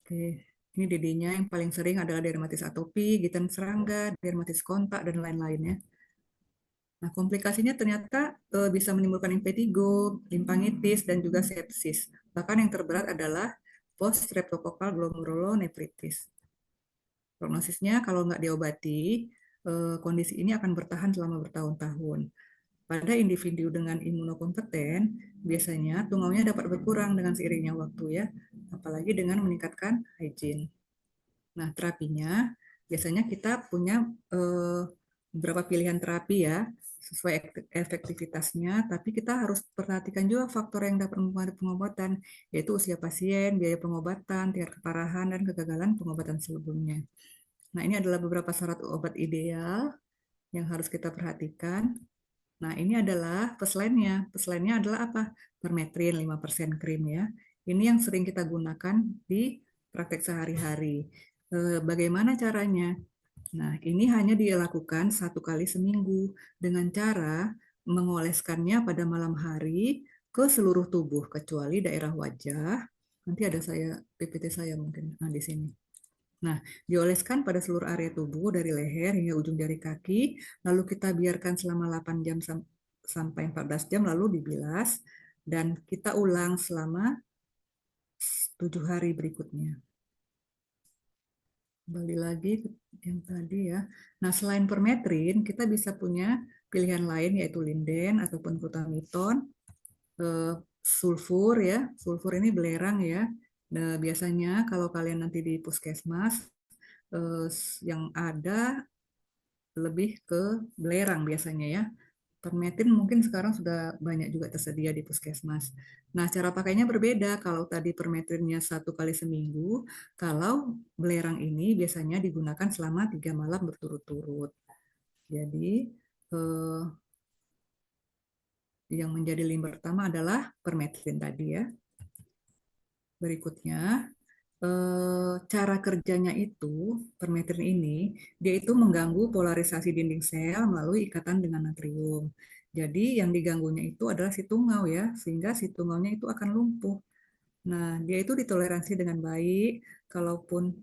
Oke, ini DD-nya yang paling sering adalah dermatitis atopi, gigitan serangga, dermatitis kontak, dan lain-lainnya. Nah, komplikasinya ternyata bisa menimbulkan impetigo, limfangitis, dan juga sepsis. Bahkan yang terberat adalah post streptokokal glomerulonefritis. Prognosisnya kalau nggak diobati, kondisi ini akan bertahan selama bertahun-tahun. Pada individu dengan imunokompeten, biasanya tungaunya dapat berkurang dengan seiringnya waktu ya, apalagi dengan meningkatkan hygiene. Nah, terapinya biasanya kita punya beberapa pilihan terapi ya, sesuai efektivitasnya, tapi kita harus perhatikan juga faktor yang dapat mempengaruhi pengobatan, yaitu usia pasien, biaya pengobatan, tingkat keparahan, dan kegagalan pengobatan sebelumnya. Nah, ini adalah beberapa syarat obat ideal yang harus kita perhatikan. Nah, ini adalah peselannya. Peselannya adalah apa? Permetrin 5% krim ya. Ini yang sering kita gunakan di praktek sehari-hari. Bagaimana caranya? Nah, ini hanya dilakukan 1 kali seminggu dengan cara mengoleskannya pada malam hari ke seluruh tubuh kecuali daerah wajah. Nanti ada saya PPT saya mungkin di sini. Nah, dioleskan pada seluruh area tubuh dari leher hingga ujung jari kaki, lalu kita biarkan selama 8 jam sampai 14 jam lalu dibilas dan kita ulang selama 7 hari berikutnya. Kembali lagi ke yang tadi ya. Nah, selain permetrin, kita bisa punya pilihan lain yaitu linden ataupun glutamiton, eh, sulfur ya. Sulfur ini belerang ya. Nah, biasanya kalau kalian nanti di puskesmas, eh, yang ada lebih ke belerang biasanya ya. Permetin mungkin sekarang sudah banyak juga tersedia di puskesmas. Nah, cara pakainya berbeda. Kalau tadi permetrinnya 1 kali seminggu, kalau belerang ini biasanya digunakan selama 3 malam berturut-turut. Jadi, eh, yang menjadi link pertama adalah permetrin tadi ya. Berikutnya, cara kerjanya itu, permetrin ini, dia itu mengganggu polarisasi dinding sel melalui ikatan dengan natrium. Jadi yang diganggunya itu adalah si tungau ya, sehingga si tungaunya itu akan lumpuh. Nah, dia itu ditoleransi dengan baik, kalaupun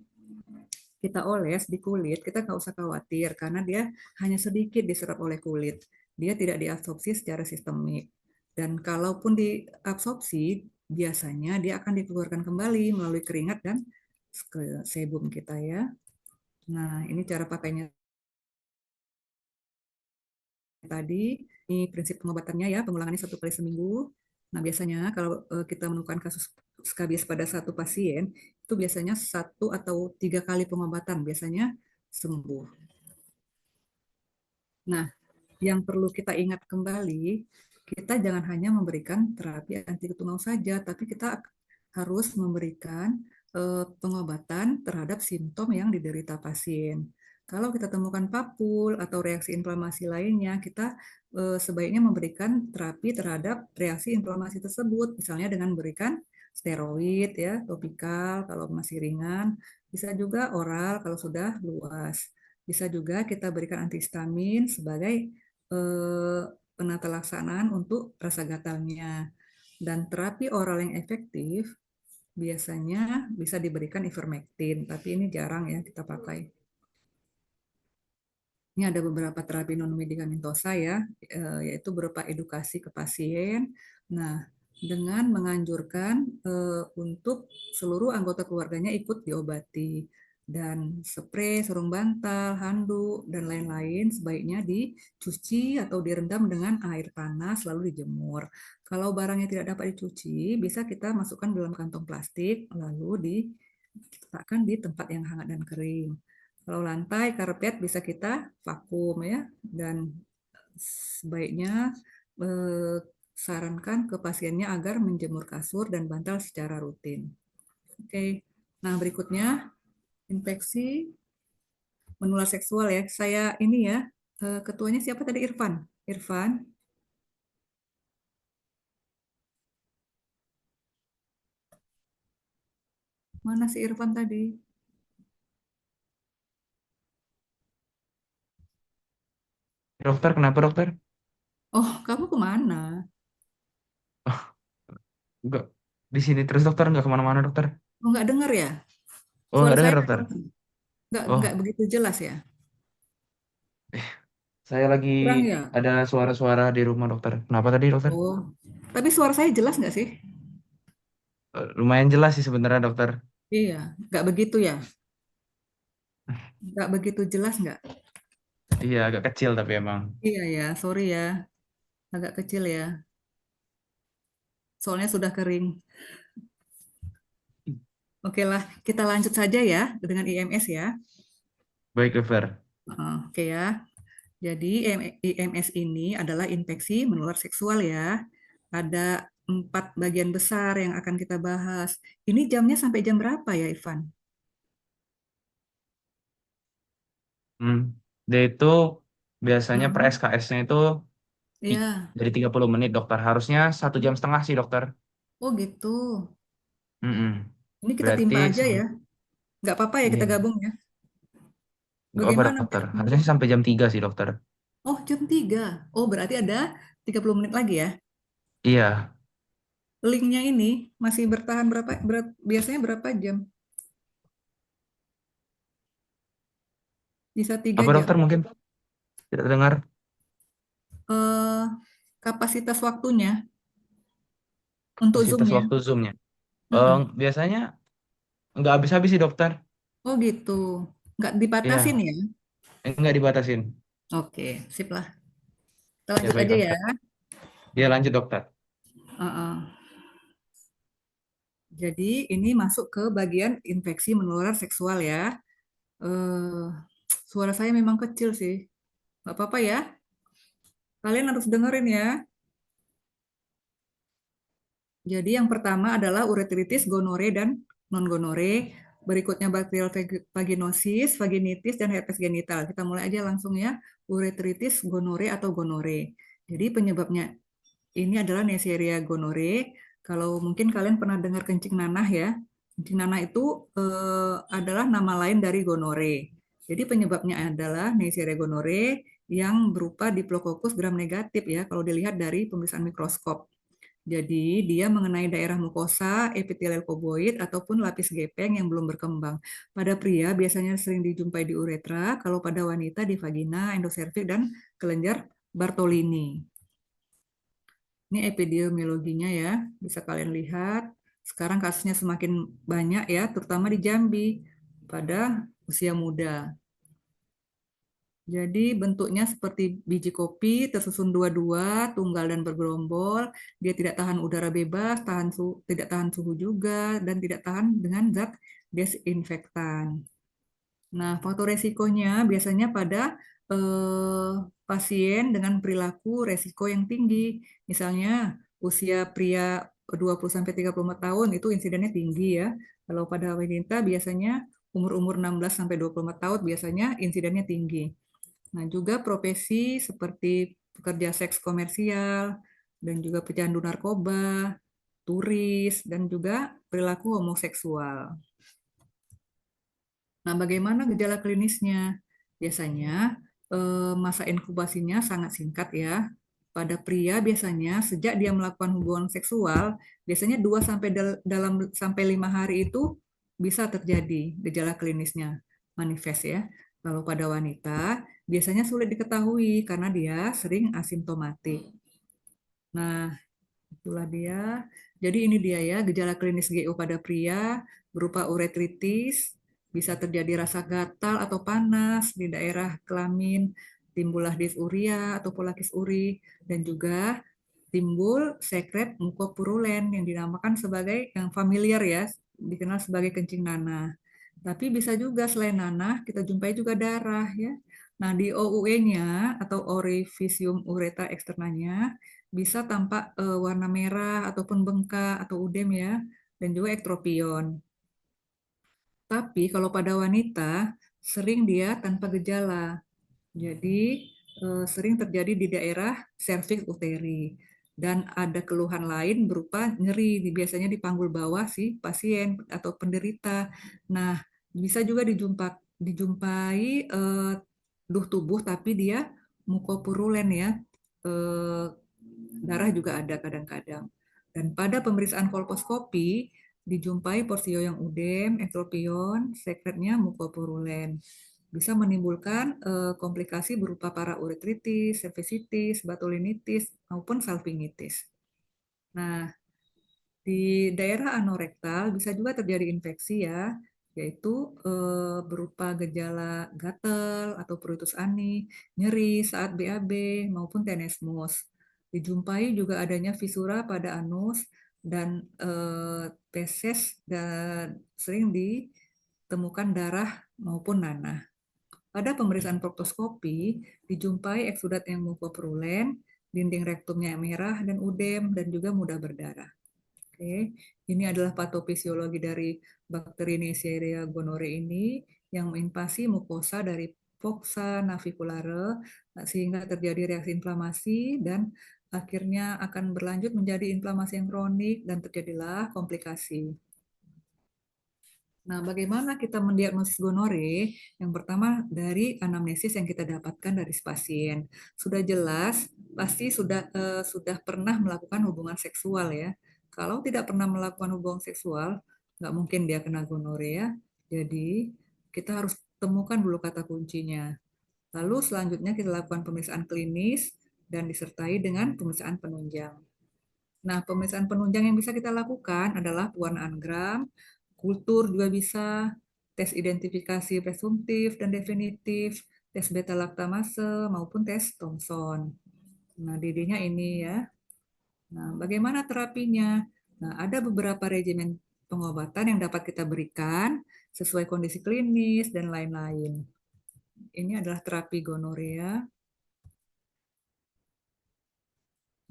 kita oles di kulit, kita nggak usah khawatir karena dia hanya sedikit diserap oleh kulit. Dia tidak diabsorpsi secara sistemik. Dan kalaupun diabsorpsi, biasanya dia akan dikeluarkan kembali melalui keringat dan ke sebum kita ya. Nah, ini cara pakainya tadi. Ini prinsip pengobatannya ya, pengulangannya 1 kali seminggu. Nah, biasanya kalau kita menemukan kasus skabies pada satu pasien, itu biasanya 1 atau 3 kali pengobatan, biasanya sembuh. Nah, yang perlu kita ingat kembali, kita jangan hanya memberikan terapi anti tungau saja, tapi kita harus memberikan pengobatan terhadap simptom yang diderita pasien. Kalau kita temukan papul atau reaksi inflamasi lainnya, kita sebaiknya memberikan terapi terhadap reaksi inflamasi tersebut, misalnya dengan memberikan steroid ya, topikal kalau masih ringan, bisa juga oral kalau sudah luas. Bisa juga kita berikan antihistamin sebagai penata laksanaan untuk rasa gatalnya. Dan terapi oral yang efektif biasanya bisa diberikan ivermectin, tapi ini jarang ya kita pakai. Ini ada beberapa terapi non medikamentosa ya, yaitu berupa edukasi ke pasien. Nah, dengan menganjurkan untuk seluruh anggota keluarganya ikut diobati dan spray, sarung bantal, handuk dan lain-lain sebaiknya dicuci atau direndam dengan air panas lalu dijemur. Kalau barangnya tidak dapat dicuci, bisa kita masukkan dalam kantong plastik lalu diletakkan di tempat yang hangat dan kering. Kalau lantai, karpet bisa kita vakum ya, dan sebaiknya eh, sarankan ke pasiennya agar menjemur kasur dan bantal secara rutin. Oke, nah berikutnya infeksi menular seksual ya. Saya ini ya, ketuanya siapa tadi? Irfan. Irfan, mana si Irfan tadi? Dokter, kenapa dokter? Oh, kamu kemana? Oh, enggak. Di sini terus dokter, nggak kemana-mana dokter. Oh, nggak dengar ya? Oh, Suara nggak saya dengar nggak dokter. dengar. Nggak Oh, begitu jelas ya? saya lagi Kurang ya? ada suara-suara di rumah dokter. Kenapa tadi dokter? Oh, tapi suara saya jelas nggak sih? Lumayan jelas sih sebenarnya dokter. Iya, nggak begitu ya? Nggak begitu jelas nggak? Iya, agak kecil tapi emang. Iya ya, sorry ya, agak kecil ya. Soalnya sudah kering. Oke lah, kita lanjut saja ya dengan IMS ya. Baik dokter. Oke ya. Jadi IMS ini adalah infeksi menular seksual ya. Ada 4 bagian besar yang akan kita bahas. Ini jamnya sampai jam berapa ya, Ivan? Hmm. Dia itu biasanya per Heeh. SKS-nya itu Iya. dari 30 menit dokter. Harusnya 1 jam setengah sih dokter. Oh gitu. Mm-mm. Ini kita Berarti timpa aja ya. Nggak apa-apa ya kita iya, gabung ya. nggak apa Bagaimana? dokter. Harusnya sih sampai jam 3 sih dokter. Oh, jam 3. Oh, berarti ada 30 menit lagi ya. Iya. Linknya ini masih bertahan biasanya berapa jam? Bisa tiga Apa dokter jam. mungkin tidak dengar Eh, kapasitas waktunya untuk kapasitas Zoom-nya. waktu Zoom-nya. Mm-mm. Biasanya nggak habis-habis sih dokter. Oh gitu. Nggak dibatasin Iya, ya? nggak dibatasin. Oke, sip lah. Kita Ya lanjut baik aja ya. dokter. Ya lanjut dokter. Uh-uh. Jadi ini masuk ke bagian infeksi menular seksual ya. Eh, suara saya memang kecil sih. Nggak apa-apa ya. Kalian harus dengerin ya. Jadi yang pertama adalah uretritis, gonore, dan non-gonore. Berikutnya bakterial vaginosis, vaginitis, dan herpes genital. Kita mulai aja langsung ya. Uretritis, gonore, atau gonore. Jadi penyebabnya ini adalah Neisseria gonore. Kalau mungkin kalian pernah dengar kencing nanah ya. Kencing nanah itu adalah nama lain dari gonore. Jadi penyebabnya adalah Neisseria gonore yang berupa Diplococcus gram negatif ya kalau dilihat dari pemeriksaan mikroskop. Jadi dia mengenai daerah mukosa, epitelial koboid, ataupun lapis gepeng yang belum berkembang. Pada pria biasanya sering dijumpai di uretra, kalau pada wanita di vagina, endoservix, dan kelenjar Bartolini. Ini epidemiologinya ya, bisa kalian lihat. Sekarang kasusnya semakin banyak ya, terutama di Jambi pada usia muda. Jadi bentuknya seperti biji kopi, tersusun dua-dua, tunggal dan bergerombol. Dia tidak tahan udara bebas, tidak tahan suhu juga, dan tidak tahan dengan zat desinfektan. Nah, faktor resikonya biasanya pada eh, pasien dengan perilaku resiko yang tinggi. Misalnya usia pria 20-35 tahun itu insidennya tinggi ya. Kalau pada wanita biasanya umur-umur 16 sampai 24 tahun biasanya insidennya tinggi. Nah, juga profesi seperti pekerja seks komersial dan juga pecandu narkoba, turis dan juga perilaku homoseksual. Nah, bagaimana gejala klinisnya? Biasanya masa inkubasinya sangat singkat ya. pada pria biasanya sejak dia melakukan hubungan seksual, biasanya 2 sampai dalam sampai 5 hari itu bisa terjadi gejala klinisnya manifest ya. Kalau pada wanita biasanya sulit diketahui karena dia sering asimptomatik. Nah, itulah dia. Jadi ini dia ya, gejala klinis GO pada pria berupa uretritis, bisa terjadi rasa gatal atau panas di daerah kelamin, timbullah dysuria atau polakis uri, dan juga timbul sekret mukopurulen yang dinamakan sebagai yang familiar ya, dikenal sebagai kencing nanah. Tapi bisa juga selain nanah, kita jumpai juga darah ya. Nah, di OUE-nya atau orificium ureter externanya bisa tampak warna merah ataupun bengkak atau udem ya, dan juga ektropion. Tapi kalau pada wanita sering dia tanpa gejala. Jadi sering terjadi di daerah serviks uteri dan ada keluhan lain berupa nyeri biasanya di panggul bawah si pasien atau penderita. Nah, bisa juga dijumpai duh tubuh tapi dia mukopurulen ya. Eh, Darah juga ada kadang-kadang. Dan pada pemeriksaan kolposkopi dijumpai porsio yang udem, ektropion, sekretnya mukopurulen bisa menimbulkan komplikasi berupa parauretritis, cervicitis, batulinitis, maupun salpingitis. Nah, di daerah anorektal bisa juga terjadi infeksi ya, yaitu berupa gejala gatal atau pruritus ani, nyeri saat BAB maupun tenesmus. Dijumpai juga adanya fisura pada anus dan feses dan sering ditemukan darah maupun nanah. Pada pemeriksaan proktoskopi, dijumpai eksudat yang mukopurulen, dinding rektumnya merah dan udem, dan juga mudah berdarah. Oke, ini adalah patofisiologi dari bakteri Neisseria gonorrhoeae ini yang menginvasi mukosa dari Poxa naviculare sehingga terjadi reaksi inflamasi dan akhirnya akan berlanjut menjadi inflamasi yang kronik dan terjadilah komplikasi. Nah, bagaimana kita mendiagnosis gonore? Yang pertama dari anamnesis yang kita dapatkan dari pasien. Sudah jelas, pasti sudah pernah melakukan hubungan seksual ya. Kalau tidak pernah melakukan hubungan seksual, nggak mungkin dia kena gonore ya. Jadi, kita harus temukan dulu kata kuncinya. Lalu selanjutnya kita lakukan pemeriksaan klinis dan disertai dengan pemeriksaan penunjang. Nah, pemeriksaan penunjang yang bisa kita lakukan adalah pewarnaan gram, kultur juga bisa, tes identifikasi presumptif dan definitif, tes beta laktamase maupun tes Thomson. Nah, DD-nya ini ya. Nah, bagaimana terapinya? Nah, ada beberapa regimen pengobatan yang dapat kita berikan sesuai kondisi klinis dan lain-lain. Ini adalah terapi gonorea.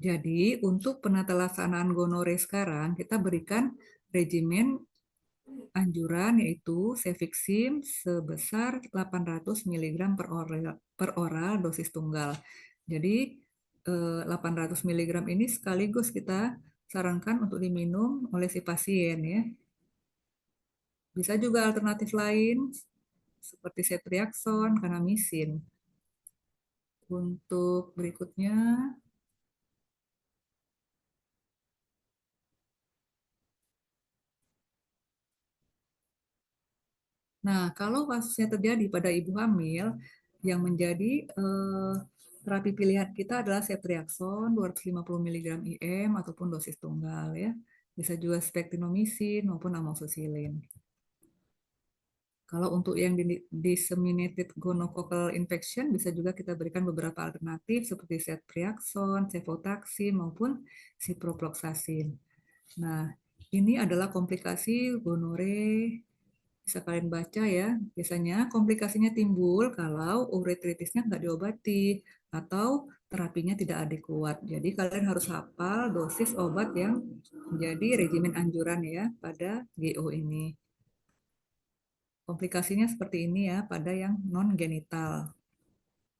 Jadi, untuk penata laksanaan gonore sekarang, kita berikan regimen anjuran yaitu Cefixim sebesar 800 mg per oral dosis tunggal. Jadi 800 mg ini sekaligus kita sarankan untuk diminum oleh si pasien ya. Bisa juga alternatif lain seperti ceftriaxone, kanamisin. Untuk berikutnya, nah, kalau kasusnya terjadi pada ibu hamil, yang menjadi terapi pilihan kita adalah ceftriaxone 250 mg IM ataupun dosis tunggal ya. Bisa juga spektinomisin maupun amoxicillin. Kalau untuk yang disseminated gonococcal infection bisa juga kita berikan beberapa alternatif seperti ceftriaxone, cefotaxime maupun ciprofloxacin. Nah, ini adalah komplikasi gonore bisa kalian baca ya. Biasanya komplikasinya timbul kalau uretritisnya nggak diobati atau terapinya tidak adekuat. Jadi kalian harus hafal dosis obat yang menjadi regimen anjuran ya pada GO ini. Komplikasinya seperti ini ya pada yang non-genital.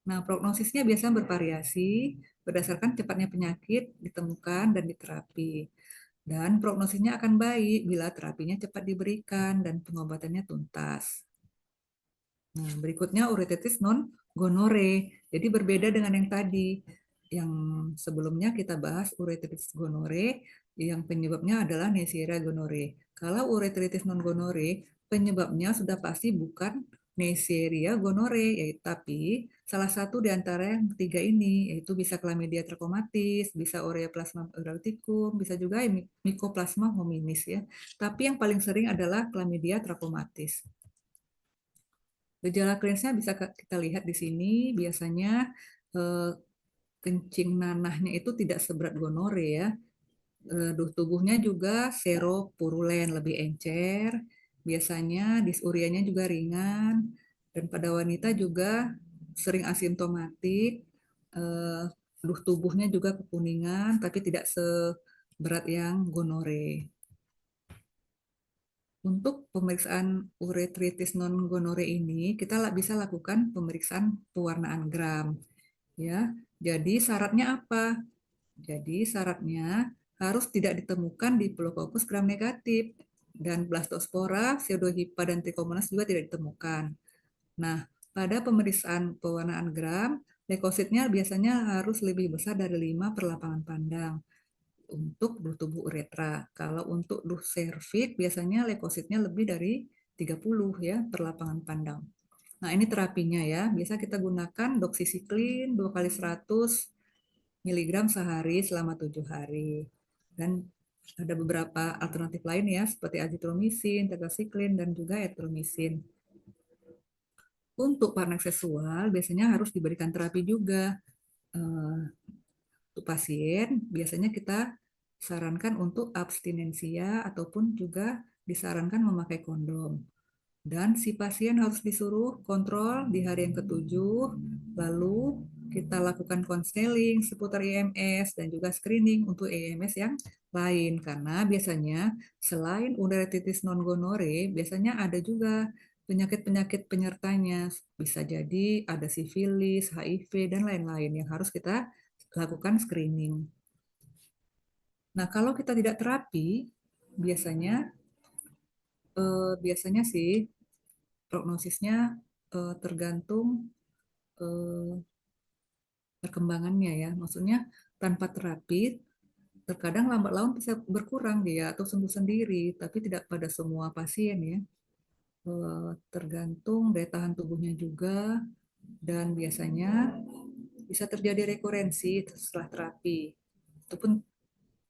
Nah, prognosisnya biasanya bervariasi berdasarkan cepatnya penyakit ditemukan dan diterapi. Dan prognosisnya akan baik bila terapinya cepat diberikan dan pengobatannya tuntas. Nah, berikutnya uretritis non gonore. Jadi berbeda dengan yang tadi. yang sebelumnya kita bahas uretritis gonore yang penyebabnya adalah Neisseria gonore. Kalau uretritis non gonore, penyebabnya sudah pasti bukan Neisseria gonore, tapi salah satu di antara yang tiga ini, yaitu bisa Chlamydia trachomatis, bisa Oreoplasma erythraticum, bisa juga Mycoplasma hominis ya. Tapi yang paling sering adalah Chlamydia trachomatis. Gejala klinisnya bisa kita lihat di sini, biasanya kencing nanahnya itu tidak seberat gonore ya. Tubuhnya juga seropurulen, lebih encer. Biasanya disurianya juga ringan. Dan pada wanita juga sering asimptomatik. Tubuhnya juga kekuningan, tapi tidak seberat yang gonore. Untuk pemeriksaan uretritis non gonore ini, kita bisa lakukan pemeriksaan pewarnaan gram. Ya, jadi syaratnya apa? Jadi syaratnya harus tidak ditemukan di Diplococcus gram negatif dan Blastospora, Pseudohypa dan Trichomonas juga tidak ditemukan. Nah, pada pemeriksaan pewarnaan gram, leukositnya biasanya harus lebih besar dari 5 per lapangan pandang untuk tubuh uretra. Kalau untuk cervix biasanya leukositnya lebih dari 30 ya per lapangan pandang. Nah, ini terapinya ya. Biasa kita gunakan doxycycline 2 kali 100 miligram sehari selama 7 hari. Dan ada beberapa alternatif lain ya, seperti azitromisin, tetracycline, dan juga erythromycin. Untuk partner seksual, biasanya harus diberikan terapi juga. Untuk pasien, biasanya kita sarankan untuk abstinensia ataupun juga disarankan memakai kondom. Dan si pasien harus disuruh kontrol di hari yang ketujuh, lalu kita lakukan konseling seputar IMS dan juga screening untuk IMS yang lain. Karena biasanya selain uretritis non gonore, biasanya ada juga penyakit-penyakit penyertanya. Bisa jadi ada sifilis, HIV, dan lain-lain yang harus kita lakukan screening. Nah, kalau kita tidak terapi, biasanya biasanya sih prognosisnya tergantung perkembangannya ya. Maksudnya tanpa terapi terkadang lambat laun bisa berkurang dia atau sembuh sendiri, tapi tidak pada semua pasien ya. Tergantung daya tahan tubuhnya juga dan biasanya bisa terjadi rekurensi setelah terapi. Itu pun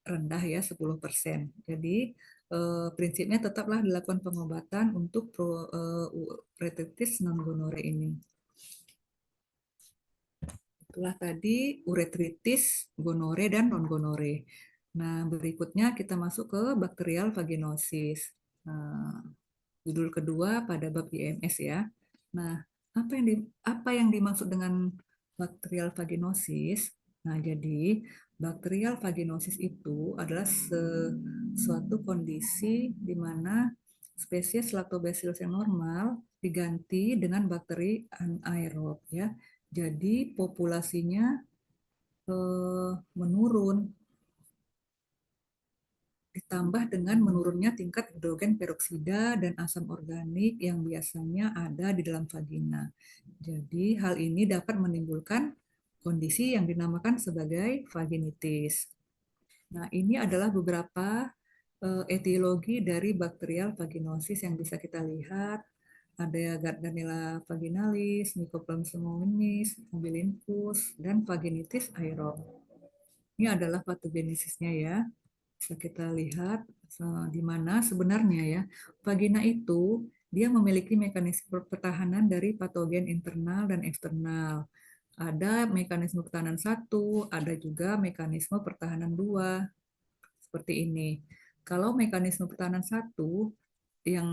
rendah ya 10%. Jadi prinsipnya tetaplah dilakukan pengobatan untuk uretritis non gonore ini. Itulah tadi uretritis, gonore, dan non-gonore. Nah, berikutnya kita masuk ke bakterial vaginosis. Nah, judul kedua pada bab IMS ya. Nah, apa yang dimaksud dengan bakterial vaginosis? Nah, jadi bakterial vaginosis itu adalah suatu kondisi di mana spesies Lactobacillus yang normal diganti dengan bakteri anaerob ya. Jadi populasinya menurun ditambah dengan menurunnya tingkat hidrogen peroksida dan asam organik yang biasanya ada di dalam vagina. Jadi hal ini dapat menimbulkan kondisi yang dinamakan sebagai vaginitis. Nah, ini adalah beberapa etiologi dari bakterial vaginosis yang bisa kita lihat. Ada Gardnerella vaginalis, Mycoplasma hominis, Mobilingus, dan vaginitis aerob. Ini adalah patogenesisnya ya. Bisa kita lihat di mana sebenarnya ya vagina itu dia memiliki mekanisme pertahanan dari patogen internal dan eksternal. Ada mekanisme pertahanan satu, ada juga mekanisme pertahanan dua. Seperti ini. Kalau mekanisme pertahanan satu yang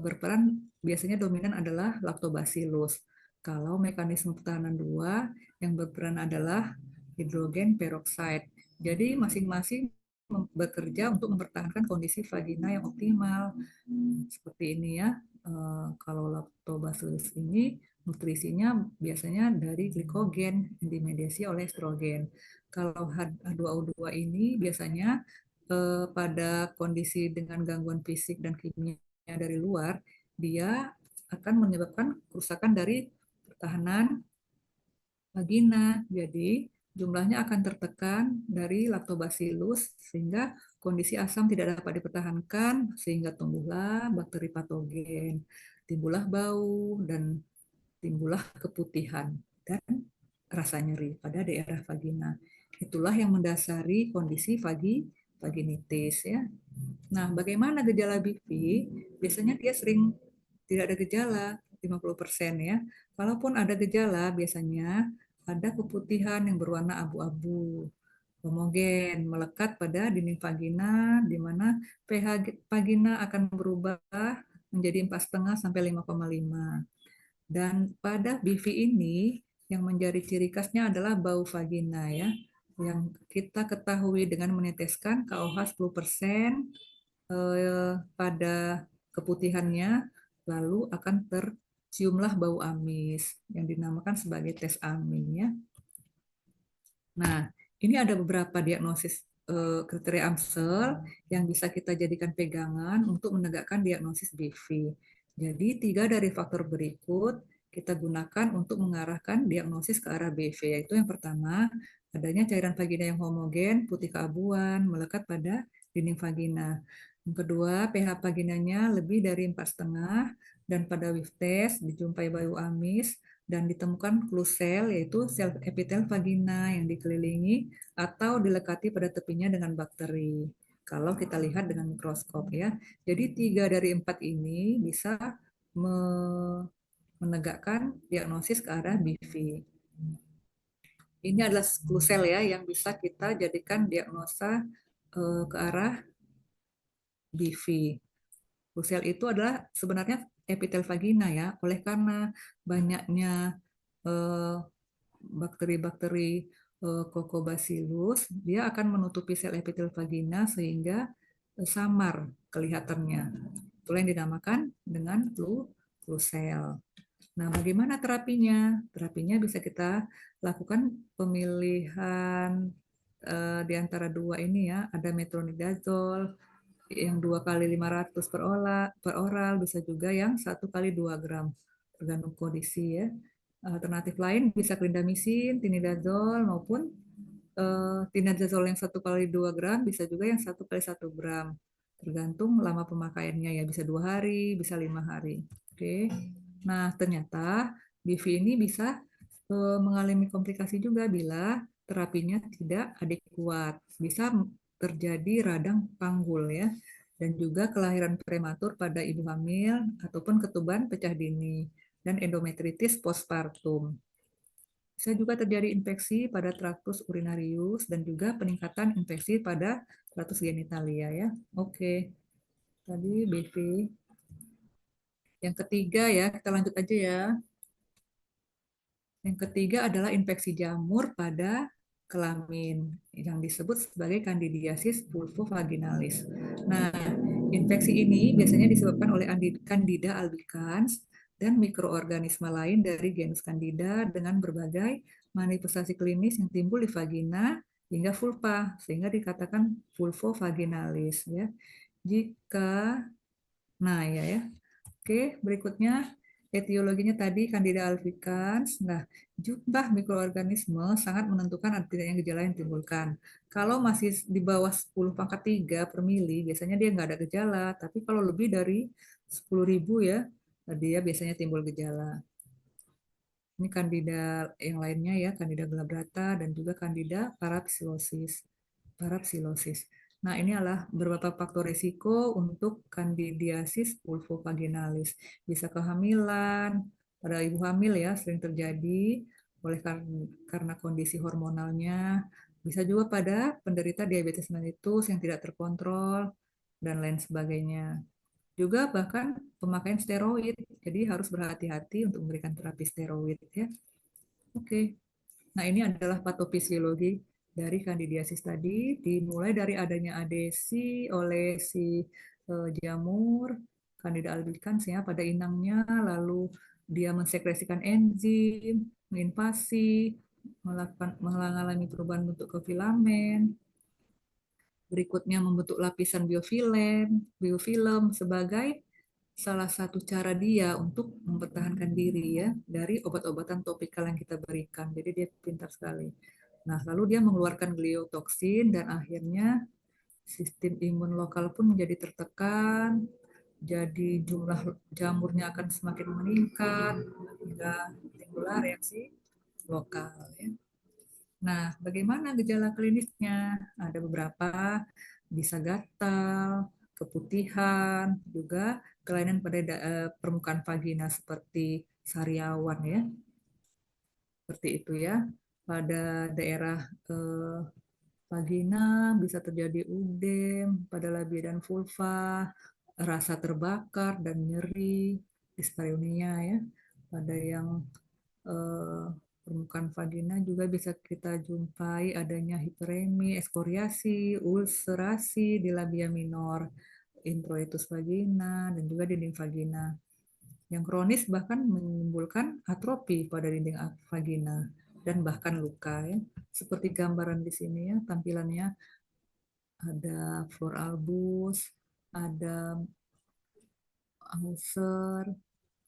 berperan biasanya dominan adalah Lactobacillus. Kalau mekanisme pertahanan dua yang berperan adalah hidrogen peroxide. Jadi masing-masing bekerja untuk mempertahankan kondisi vagina yang optimal. Seperti ini ya. Kalau Lactobacillus ini nutrisinya biasanya dari glikogen yang dimediasi oleh estrogen. Kalau H2O2 ini biasanya pada kondisi dengan gangguan fisik dan kimia dari luar, dia akan menyebabkan kerusakan dari pertahanan vagina. Jadi jumlahnya akan tertekan dari Lactobacillus sehingga kondisi asam tidak dapat dipertahankan sehingga tumbuhlah bakteri patogen, timbullah bau dan timbullah keputihan dan rasa nyeri pada daerah vagina. Itulah yang mendasari kondisi vaginitis ya. Nah, bagaimana gejala BV? Biasanya dia sering tidak ada gejala, 50% ya. Kalaupun ada gejala, biasanya ada keputihan yang berwarna abu-abu, homogen, melekat pada dinding vagina, di mana pH vagina akan berubah menjadi 4,5 sampai 5,5. Dan pada BV ini, yang menjadi ciri khasnya adalah bau vagina ya, yang kita ketahui dengan meneteskan KOH 10% pada keputihannya, lalu akan terciumlah bau amis yang dinamakan sebagai tes amin ya. Nah, ini ada beberapa diagnosis kriteria AMSEL yang bisa kita jadikan pegangan untuk menegakkan diagnosis BV. Jadi, 3 dari faktor berikut kita gunakan untuk mengarahkan diagnosis ke arah BV, yaitu yang pertama, adanya cairan vagina yang homogen, putih keabuan, melekat pada dinding vagina. Yang kedua, pH vaginanya lebih dari 4,5 dan pada Wipf test dijumpai bau amis dan ditemukan klusel, yaitu sel epitel vagina yang dikelilingi atau dilekati pada tepinya dengan bakteri. Kalau kita lihat dengan mikroskop ya. Jadi 3 dari 4 ini bisa menegakkan diagnosis ke arah BV. Ini adalah klusel ya yang bisa kita jadikan diagnosa ke arah BV. Klusel itu adalah sebenarnya epitel vagina ya, oleh karena banyaknya bakteri-bakteri Coccobacillus, dia akan menutupi sel epitel vagina sehingga samar kelihatannya. Itulah yang dinamakan dengan klusel. Nah, bagaimana terapinya? Terapinya bisa kita lakukan pemilihan di antara dua ini ya, ada metronidazole yang 2 kali 500 per oral, bisa juga yang 1 kali 2 gram, tergantung kondisi ya. Alternatif lain bisa clindamycin, tinidazole maupun tinidazole yang 1 kali 2 gram, bisa juga yang 1 kali 1 gram. Tergantung lama pemakaiannya ya, bisa 2 hari, bisa 5 hari. Oke. Nah, ternyata BV ini bisa mengalami komplikasi juga bila terapinya tidak adekuat. Bisa terjadi radang panggul ya, dan juga kelahiran prematur pada ibu hamil ataupun ketuban pecah dini dan endometritis postpartum. Bisa juga terjadi infeksi pada traktus urinarius dan juga peningkatan infeksi pada traktus genitalia ya. Oke, tadi BV. Yang ketiga ya, kita lanjut aja ya. Yang ketiga adalah infeksi jamur pada kelamin yang disebut sebagai Candidiasis vulvovaginalis. Nah, infeksi ini biasanya disebabkan oleh Candida albicans dan mikroorganisme lain dari genus Candida dengan berbagai manifestasi klinis yang timbul di vagina hingga vulva, sehingga dikatakan vulvovaginalis ya. Jika Nah, ya. Oke, berikutnya etiologinya tadi Candida albicans. Nah, jumlah mikroorganisme sangat menentukan artinya gejala yang ditimbulkan. Kalau masih di bawah 10 pangkat 3 per mili, biasanya dia nggak ada gejala. Tapi kalau lebih dari 10.000 ya, dia biasanya timbul gejala. Ini Candida yang lainnya ya, Candida glabrata dan juga Candida parapsilosis. Nah, ini adalah beberapa faktor risiko untuk kandidiasis vulvovaginalis. Bisa kehamilan, pada ibu hamil ya sering terjadi oleh karena kondisi hormonalnya. Bisa juga pada penderita diabetes mellitus yang tidak terkontrol dan lain sebagainya. Juga bahkan pemakaian steroid, jadi harus berhati-hati untuk memberikan terapi steroid ya. Oke. Nah, ini adalah patofisiologi dari kandidiasis tadi, dimulai dari adanya adesi oleh si jamur Candida albicans ya pada inangnya, lalu dia mensekresikan enzim, menginvasi, mengalami perubahan bentuk ke filamen, berikutnya membentuk lapisan biofilm sebagai salah satu cara dia untuk mempertahankan diri ya dari obat-obatan topikal yang kita berikan. Jadi dia pintar sekali. Nah, lalu dia mengeluarkan gliotoksin dan akhirnya sistem imun lokal pun menjadi tertekan, jadi jumlah jamurnya akan semakin meningkat hingga timbullah reaksi lokal. Ya. Nah, bagaimana gejala klinisnya? Ada beberapa, bisa gatal, keputihan, juga kelainan pada permukaan vagina seperti sariawan ya, seperti itu ya. Pada daerah eh, vagina bisa terjadi udem, pada labia dan vulva, rasa terbakar dan nyeri, dispareunia ya. Pada yang eh, permukaan vagina juga bisa kita jumpai adanya hiperemi, ekskoriasi, ulcerasi di labia minor, introitus vagina, dan juga dinding vagina. Yang kronis bahkan menimbulkan atrofi pada dinding vagina dan bahkan luka ya. Seperti gambaran di sini ya, tampilannya ada flor albus, ada ulcer,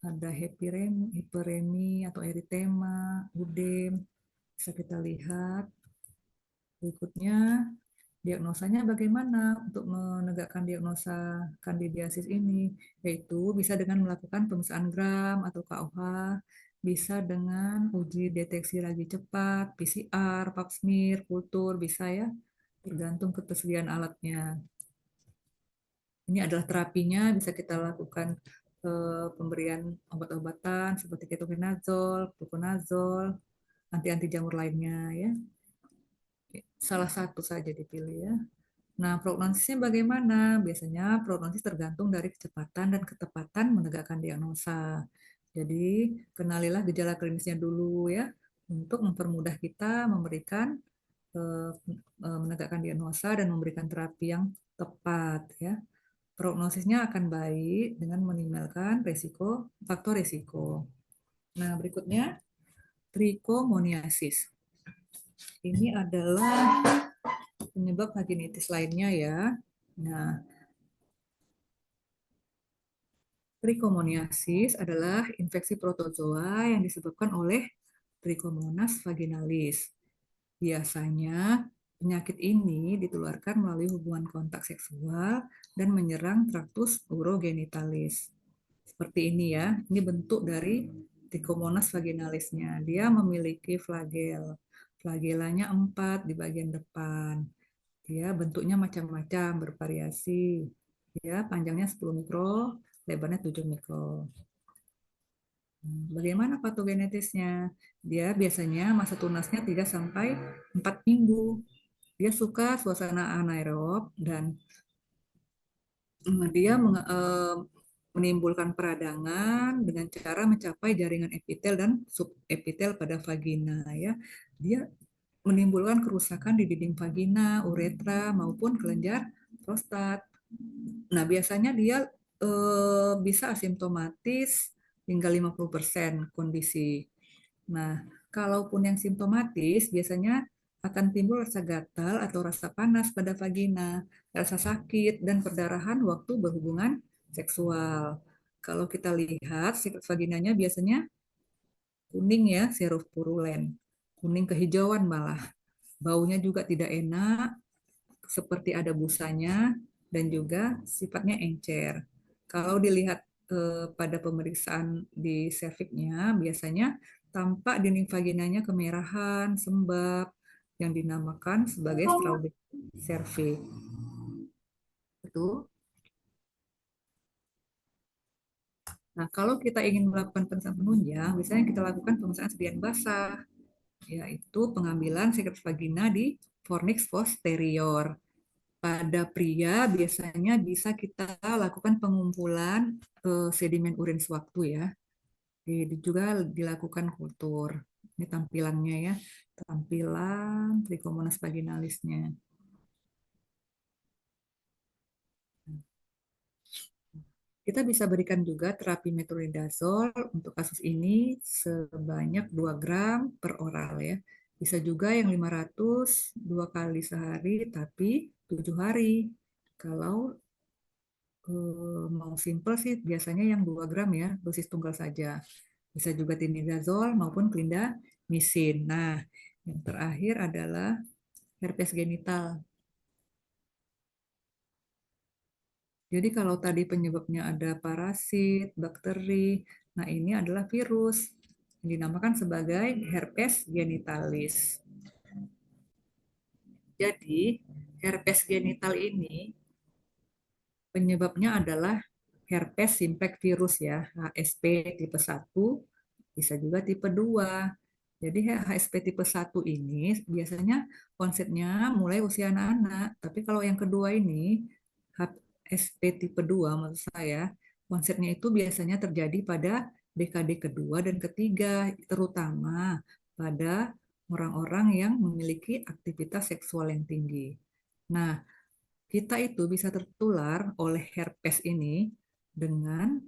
ada hiperemi atau eritema, udem. Bisa kita lihat. Berikutnya, diagnosanya bagaimana untuk menegakkan diagnosa kandidiasis ini? Yaitu bisa dengan melakukan pemeriksaan gram atau KOH, bisa dengan uji deteksi ragi cepat, PCR, pap smear, kultur, bisa ya, tergantung ketersediaan alatnya. Ini adalah terapinya, bisa kita lakukan pemberian obat-obatan seperti ketoconazole, fluconazole, anti-anti jamur lainnya ya. Salah satu saja dipilih ya. Nah, prognosisnya bagaimana? Biasanya prognosis tergantung dari kecepatan dan ketepatan menegakkan diagnosa. Jadi, kenalilah gejala klinisnya dulu ya, untuk mempermudah kita memberikan menegakkan diagnosa dan memberikan terapi yang tepat ya. Prognosisnya akan baik dengan minimalkan faktor risiko. Nah, berikutnya trichomoniasis. Ini adalah penyebab vaginitis lainnya ya. Nah, trichomoniasis adalah infeksi protozoa yang disebabkan oleh Trichomonas vaginalis. Biasanya penyakit ini ditularkan melalui hubungan kontak seksual dan menyerang traktus urogenitalis. Seperti ini ya, ini bentuk dari Trichomonas vaginalisnya. Dia memiliki flagel. Flagelanya 4 di bagian depan. Dia bentuknya macam-macam, bervariasi. Ya, panjangnya 10 mikro, lebarnya 7 mikro. Bagaimana patogenetisnya? Dia biasanya masa tunasnya 3 sampai 4 minggu. Dia suka suasana anaerob dan dia menimbulkan peradangan dengan cara mencapai jaringan epitel dan subepitel pada vagina ya. Dia menimbulkan kerusakan di dinding vagina, uretra maupun kelenjar prostat. Nah, biasanya dia bisa asimptomatis hingga 50% kondisi. Nah, kalaupun yang simptomatis, biasanya akan timbul rasa gatal atau rasa panas pada vagina, rasa sakit, dan perdarahan waktu berhubungan seksual. Kalau kita lihat, sikat vaginanya biasanya kuning ya, seropurulen. Kuning kehijauan malah. Baunya juga tidak enak, seperti ada busanya dan juga sifatnya encer. Kalau dilihat pada pemeriksaan di serviksnya, biasanya tampak dinding vaginanya kemerahan, sembab, yang dinamakan sebagai strawberry cervix. Betul. Nah, kalau kita ingin melakukan pemeriksaan penunjang, biasanya kita lakukan pemeriksaan sedian basah, yaitu pengambilan sekret vagina di fornix posterior. Pada pria biasanya bisa kita lakukan pengumpulan sedimen urin sewaktu ya. Juga dilakukan kultur. Ini tampilannya ya, tampilan Trichomonas vaginalisnya. Kita bisa berikan juga terapi metronidazole untuk kasus ini sebanyak 2 gram per oral ya. Bisa juga yang 500 2 kali sehari tapi 7 hari. Kalau mau simple sih biasanya yang 2 gram ya, dosis tunggal saja. Bisa juga tinidazole maupun clindamycin. Nah, Yang terakhir adalah herpes genital. Jadi kalau tadi penyebabnya ada parasit, bakteri, nah ini adalah virus yang dinamakan sebagai herpes genitalis. Jadi herpes genital ini penyebabnya adalah herpes simplex virus ya, HSP tipe 1, bisa juga tipe 2. Jadi HSP tipe 1 ini biasanya konsepnya mulai usia anak-anak, tapi kalau yang kedua ini HSP tipe 2 maksud saya, konsepnya itu biasanya terjadi pada dekade kedua dan ketiga, terutama pada orang-orang yang memiliki aktivitas seksual yang tinggi. Nah, kita itu bisa tertular oleh herpes ini dengan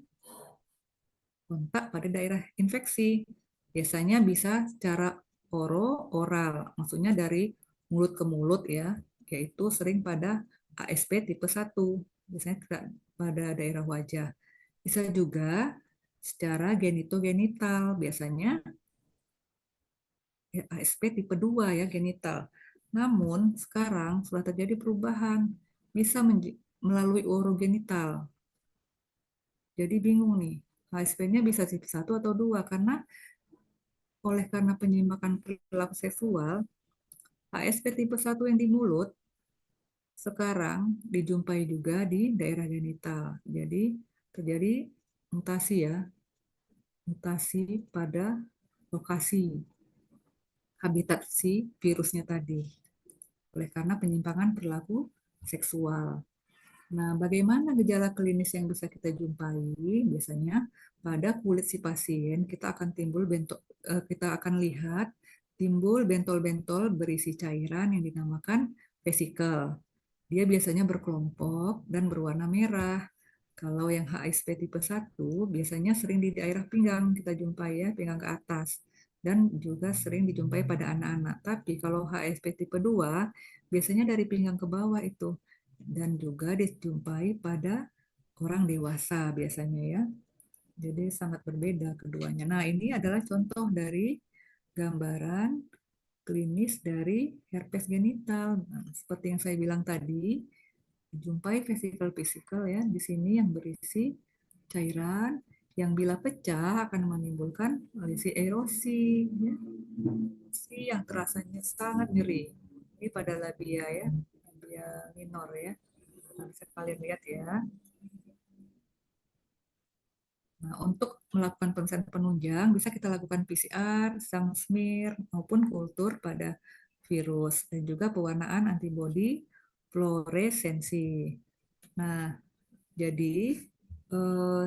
kontak pada daerah infeksi. Biasanya bisa secara oral, maksudnya dari mulut ke mulut ya, yaitu sering pada ASP tipe 1, biasanya pada daerah wajah. Bisa juga secara genitogenital, biasanya ASP tipe 2 ya, genital. Namun sekarang sudah terjadi perubahan, bisa melalui urogenital. Jadi bingung nih, HSP-nya bisa tipe 1 atau 2 karena penyimpangan perilaku seksual, HSP tipe 1 yang di mulut sekarang dijumpai juga di daerah genital. Jadi terjadi mutasi ya, mutasi pada lokasi habitat si virusnya tadi. Oleh karena penyimpangan perilaku seksual. Nah, bagaimana gejala klinis yang bisa kita jumpai? Biasanya pada kulit si pasien kita akan kita akan lihat timbul bentol-bentol berisi cairan yang dinamakan vesikel. Dia biasanya berkelompok dan berwarna merah. Kalau yang HSP tipe 1 biasanya sering di daerah pinggang kita jumpai ya, pinggang ke atas. Dan juga sering dijumpai pada anak-anak. Tapi kalau HSP tipe 2 biasanya dari pinggang ke bawah itu. Dan juga dijumpai pada orang dewasa biasanya ya. Jadi sangat berbeda keduanya. Nah, ini adalah contoh dari gambaran klinis dari herpes genital. Nah, seperti yang saya bilang tadi, jumpai vesikel-vesikel ya di sini yang berisi cairan yang bila pecah akan menimbulkan lesi erosi, ya. Erosi yang terasanya sangat nyeri. Ini pada labia ya, labia minor ya. Nah, bisa kalian lihat ya. Nah, untuk melakukan pemeriksaan penunjang, bisa kita lakukan PCR, sang smear, maupun kultur pada virus, dan juga pewarnaan antibodi fluoresensi. Nah, jadi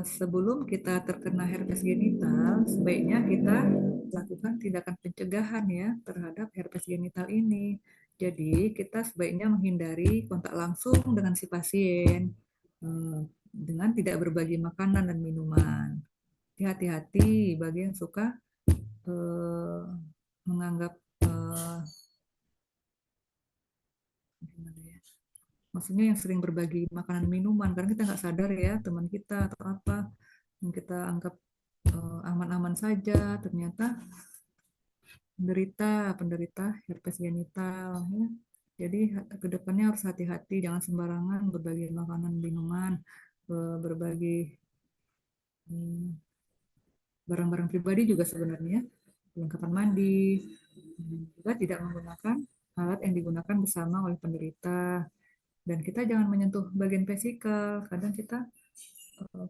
sebelum kita terkena herpes genital, sebaiknya kita lakukan tindakan pencegahan ya terhadap herpes genital ini. Jadi kita sebaiknya menghindari kontak langsung dengan si pasien dengan tidak berbagi makanan dan minuman. Hati-hati bagi yang suka eh, menganggap gimana ya, maksudnya yang sering berbagi makanan minuman karena kita nggak sadar ya teman kita atau apa yang kita anggap aman-aman saja ternyata penderita penderita herpes genital ya. Jadi kedepannya harus hati-hati, jangan sembarangan berbagi makanan minuman, berbagi barang-barang pribadi juga sebenarnya, perlengkapan mandi, juga tidak menggunakan alat yang digunakan bersama oleh penderita. Dan kita jangan menyentuh bagian vesikel. Kadang kita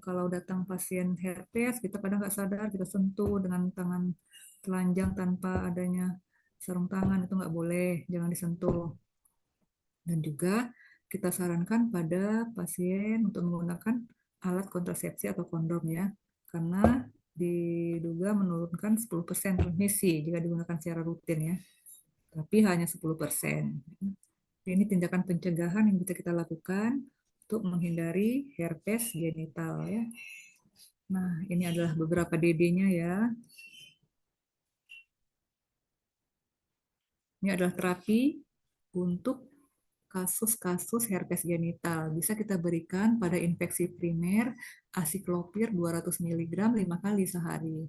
kalau datang pasien herpes, kita kadang nggak sadar, kita sentuh dengan tangan telanjang tanpa adanya sarung tangan, itu nggak boleh, jangan disentuh. Dan juga kita sarankan pada pasien untuk menggunakan alat kontrasepsi atau kondom ya, karena diduga menurunkan 10% transmisi jika digunakan secara rutin ya, tapi hanya 10%. Ini tindakan pencegahan yang bisa kita lakukan untuk menghindari herpes genital ya. Nah, ini adalah beberapa DD-nya ya. Ini adalah terapi untuk kasus-kasus herpes genital. Bisa kita berikan pada infeksi primer asiklopir 200 mg 5 kali sehari.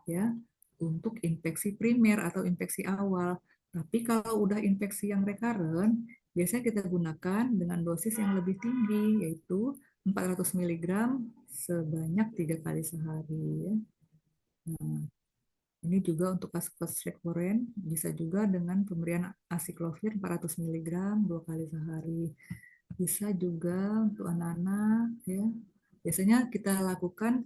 Ya, untuk infeksi primer atau infeksi awal. Tapi kalau udah infeksi yang recurrent, biasanya kita gunakan dengan dosis yang lebih tinggi, yaitu 400 miligram sebanyak 3 kali sehari. Ya. Nah, ini juga untuk kasus-kasus recurrent, bisa juga dengan pemberian acyclovir 400 miligram 2 kali sehari. Bisa juga untuk anak-anak, ya. Biasanya kita lakukan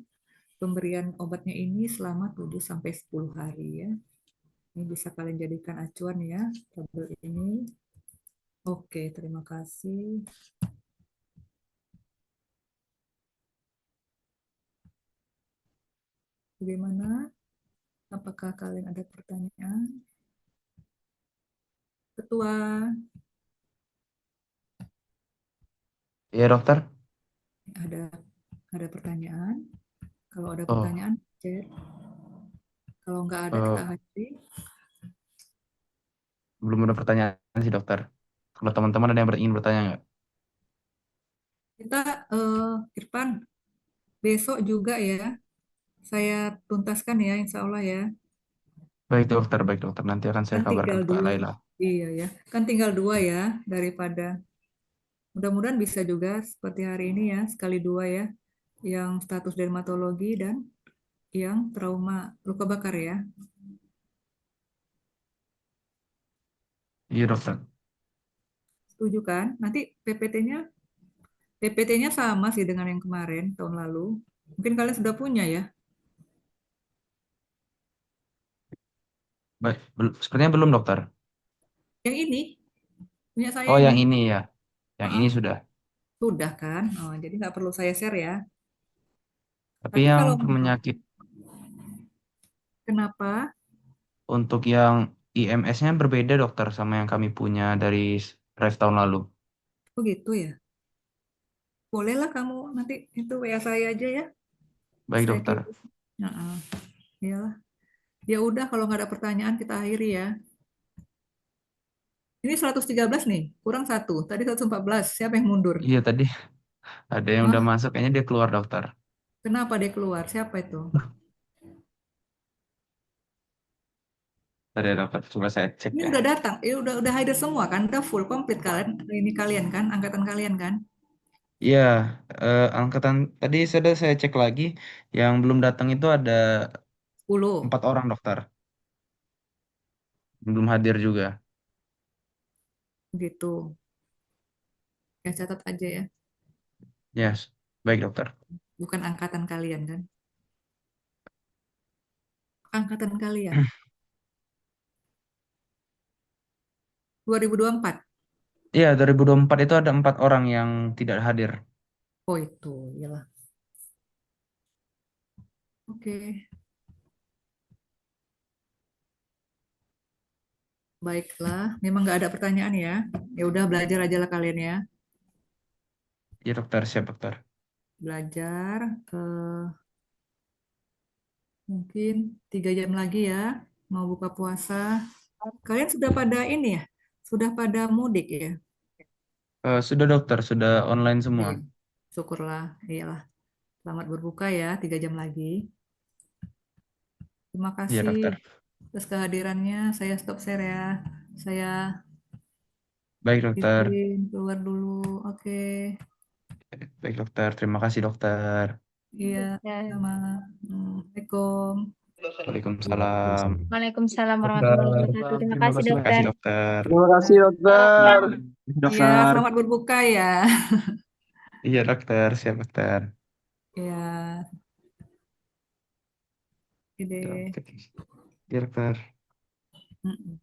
pemberian obatnya ini selama 7 sampai 10 hari ya. Ini bisa kalian jadikan acuan ya, tabel ini. Oke, terima kasih. Bagaimana? Apakah kalian ada pertanyaan? Ketua, Iya dokter. ada ada pertanyaan? Kalau ada Oh, pertanyaan, chat. Kalau nggak ada, kita eh, akhiri. belum ada pertanyaan sih dokter. Kalau teman-teman ada yang ingin bertanya nggak? Kita, Irfan, besok juga ya, saya tuntaskan ya, insya Allah ya. Baik dokter, baik dokter. Nanti akan saya Kan kabarkan tinggal ke Kak dua. Laila. Iya ya, kan tinggal dua ya, daripada mudah-mudahan bisa juga seperti hari ini ya, sekali dua ya, yang status dermatologi dan yang trauma luka bakar ya. Iya dokter. Setuju kan? Nanti PPT-nya sama sih dengan yang kemarin tahun lalu. Mungkin kalian sudah punya ya. Baik, sepertinya belum dokter. Yang ini punya saya Oh ini. yang ini ya, yang ini Maaf, sudah. sudah kan? Oh, jadi nggak perlu saya share ya. Tapi Tapi yang kalau penyakit kenapa? untuk yang IMS-nya berbeda dokter sama yang kami punya dari ref tahun lalu. Oh gitu ya. Bolehlah kamu nanti itu WA saya aja ya. Baik Saya dokter. kirim. Nah, iyalah. Ya udah kalau nggak ada pertanyaan kita akhiri ya. Ini 113 nih, kurang satu. Tadi 114. Siapa yang mundur? Iya tadi ada yang udah Hah? masuk, kayaknya dia keluar dokter. Kenapa dia keluar? Siapa itu? Tadi dokter, coba saya cek Ini ya. udah datang, udah hadir semua kan? Udah full komplit kalian. Ini kalian kan, angkatan kalian kan? Iya, angkatan tadi sudah saya cek lagi, yang belum datang itu ada 10 4 orang dokter, belum hadir juga. gitu. Ya catat aja ya. Yes, baik dokter. Bukan angkatan kalian kan? Angkatan kalian. 2024. Iya, 2024 itu ada 4 orang yang tidak hadir. Oh itu, iyalah. Oke, baiklah. Memang nggak ada pertanyaan ya. Ya udah belajar aja lah kalian ya. Iya dokter, siap dokter. Belajar. Mungkin 3 jam lagi ya. Mau buka puasa. Kalian sudah pada ini ya? Sudah pada mudik ya? Sudah dokter, sudah online semua. Iya. Syukurlah. Iyalah. Selamat berbuka ya. 3 jam lagi. Terima Iya kasih dokter. atas kehadirannya. Saya stop share ya. Saya Baik dokter. izin keluar dulu. Oke. Baik dokter, terima kasih dokter. Iya, Dokter. sama. Assalamualaikum. Waalaikumsalam. Waalaikumsalam warahmatullahi Dokter, wabarakatuh. Terima terima kasih, kasih. Terima dokter. kasih dokter. Terima kasih Ya, dokter. iya, Dokter. selamat berbuka ya. Iya dokter, siap dokter. Ya, Ya, ide. oke. Iya dokter. Mm-mm.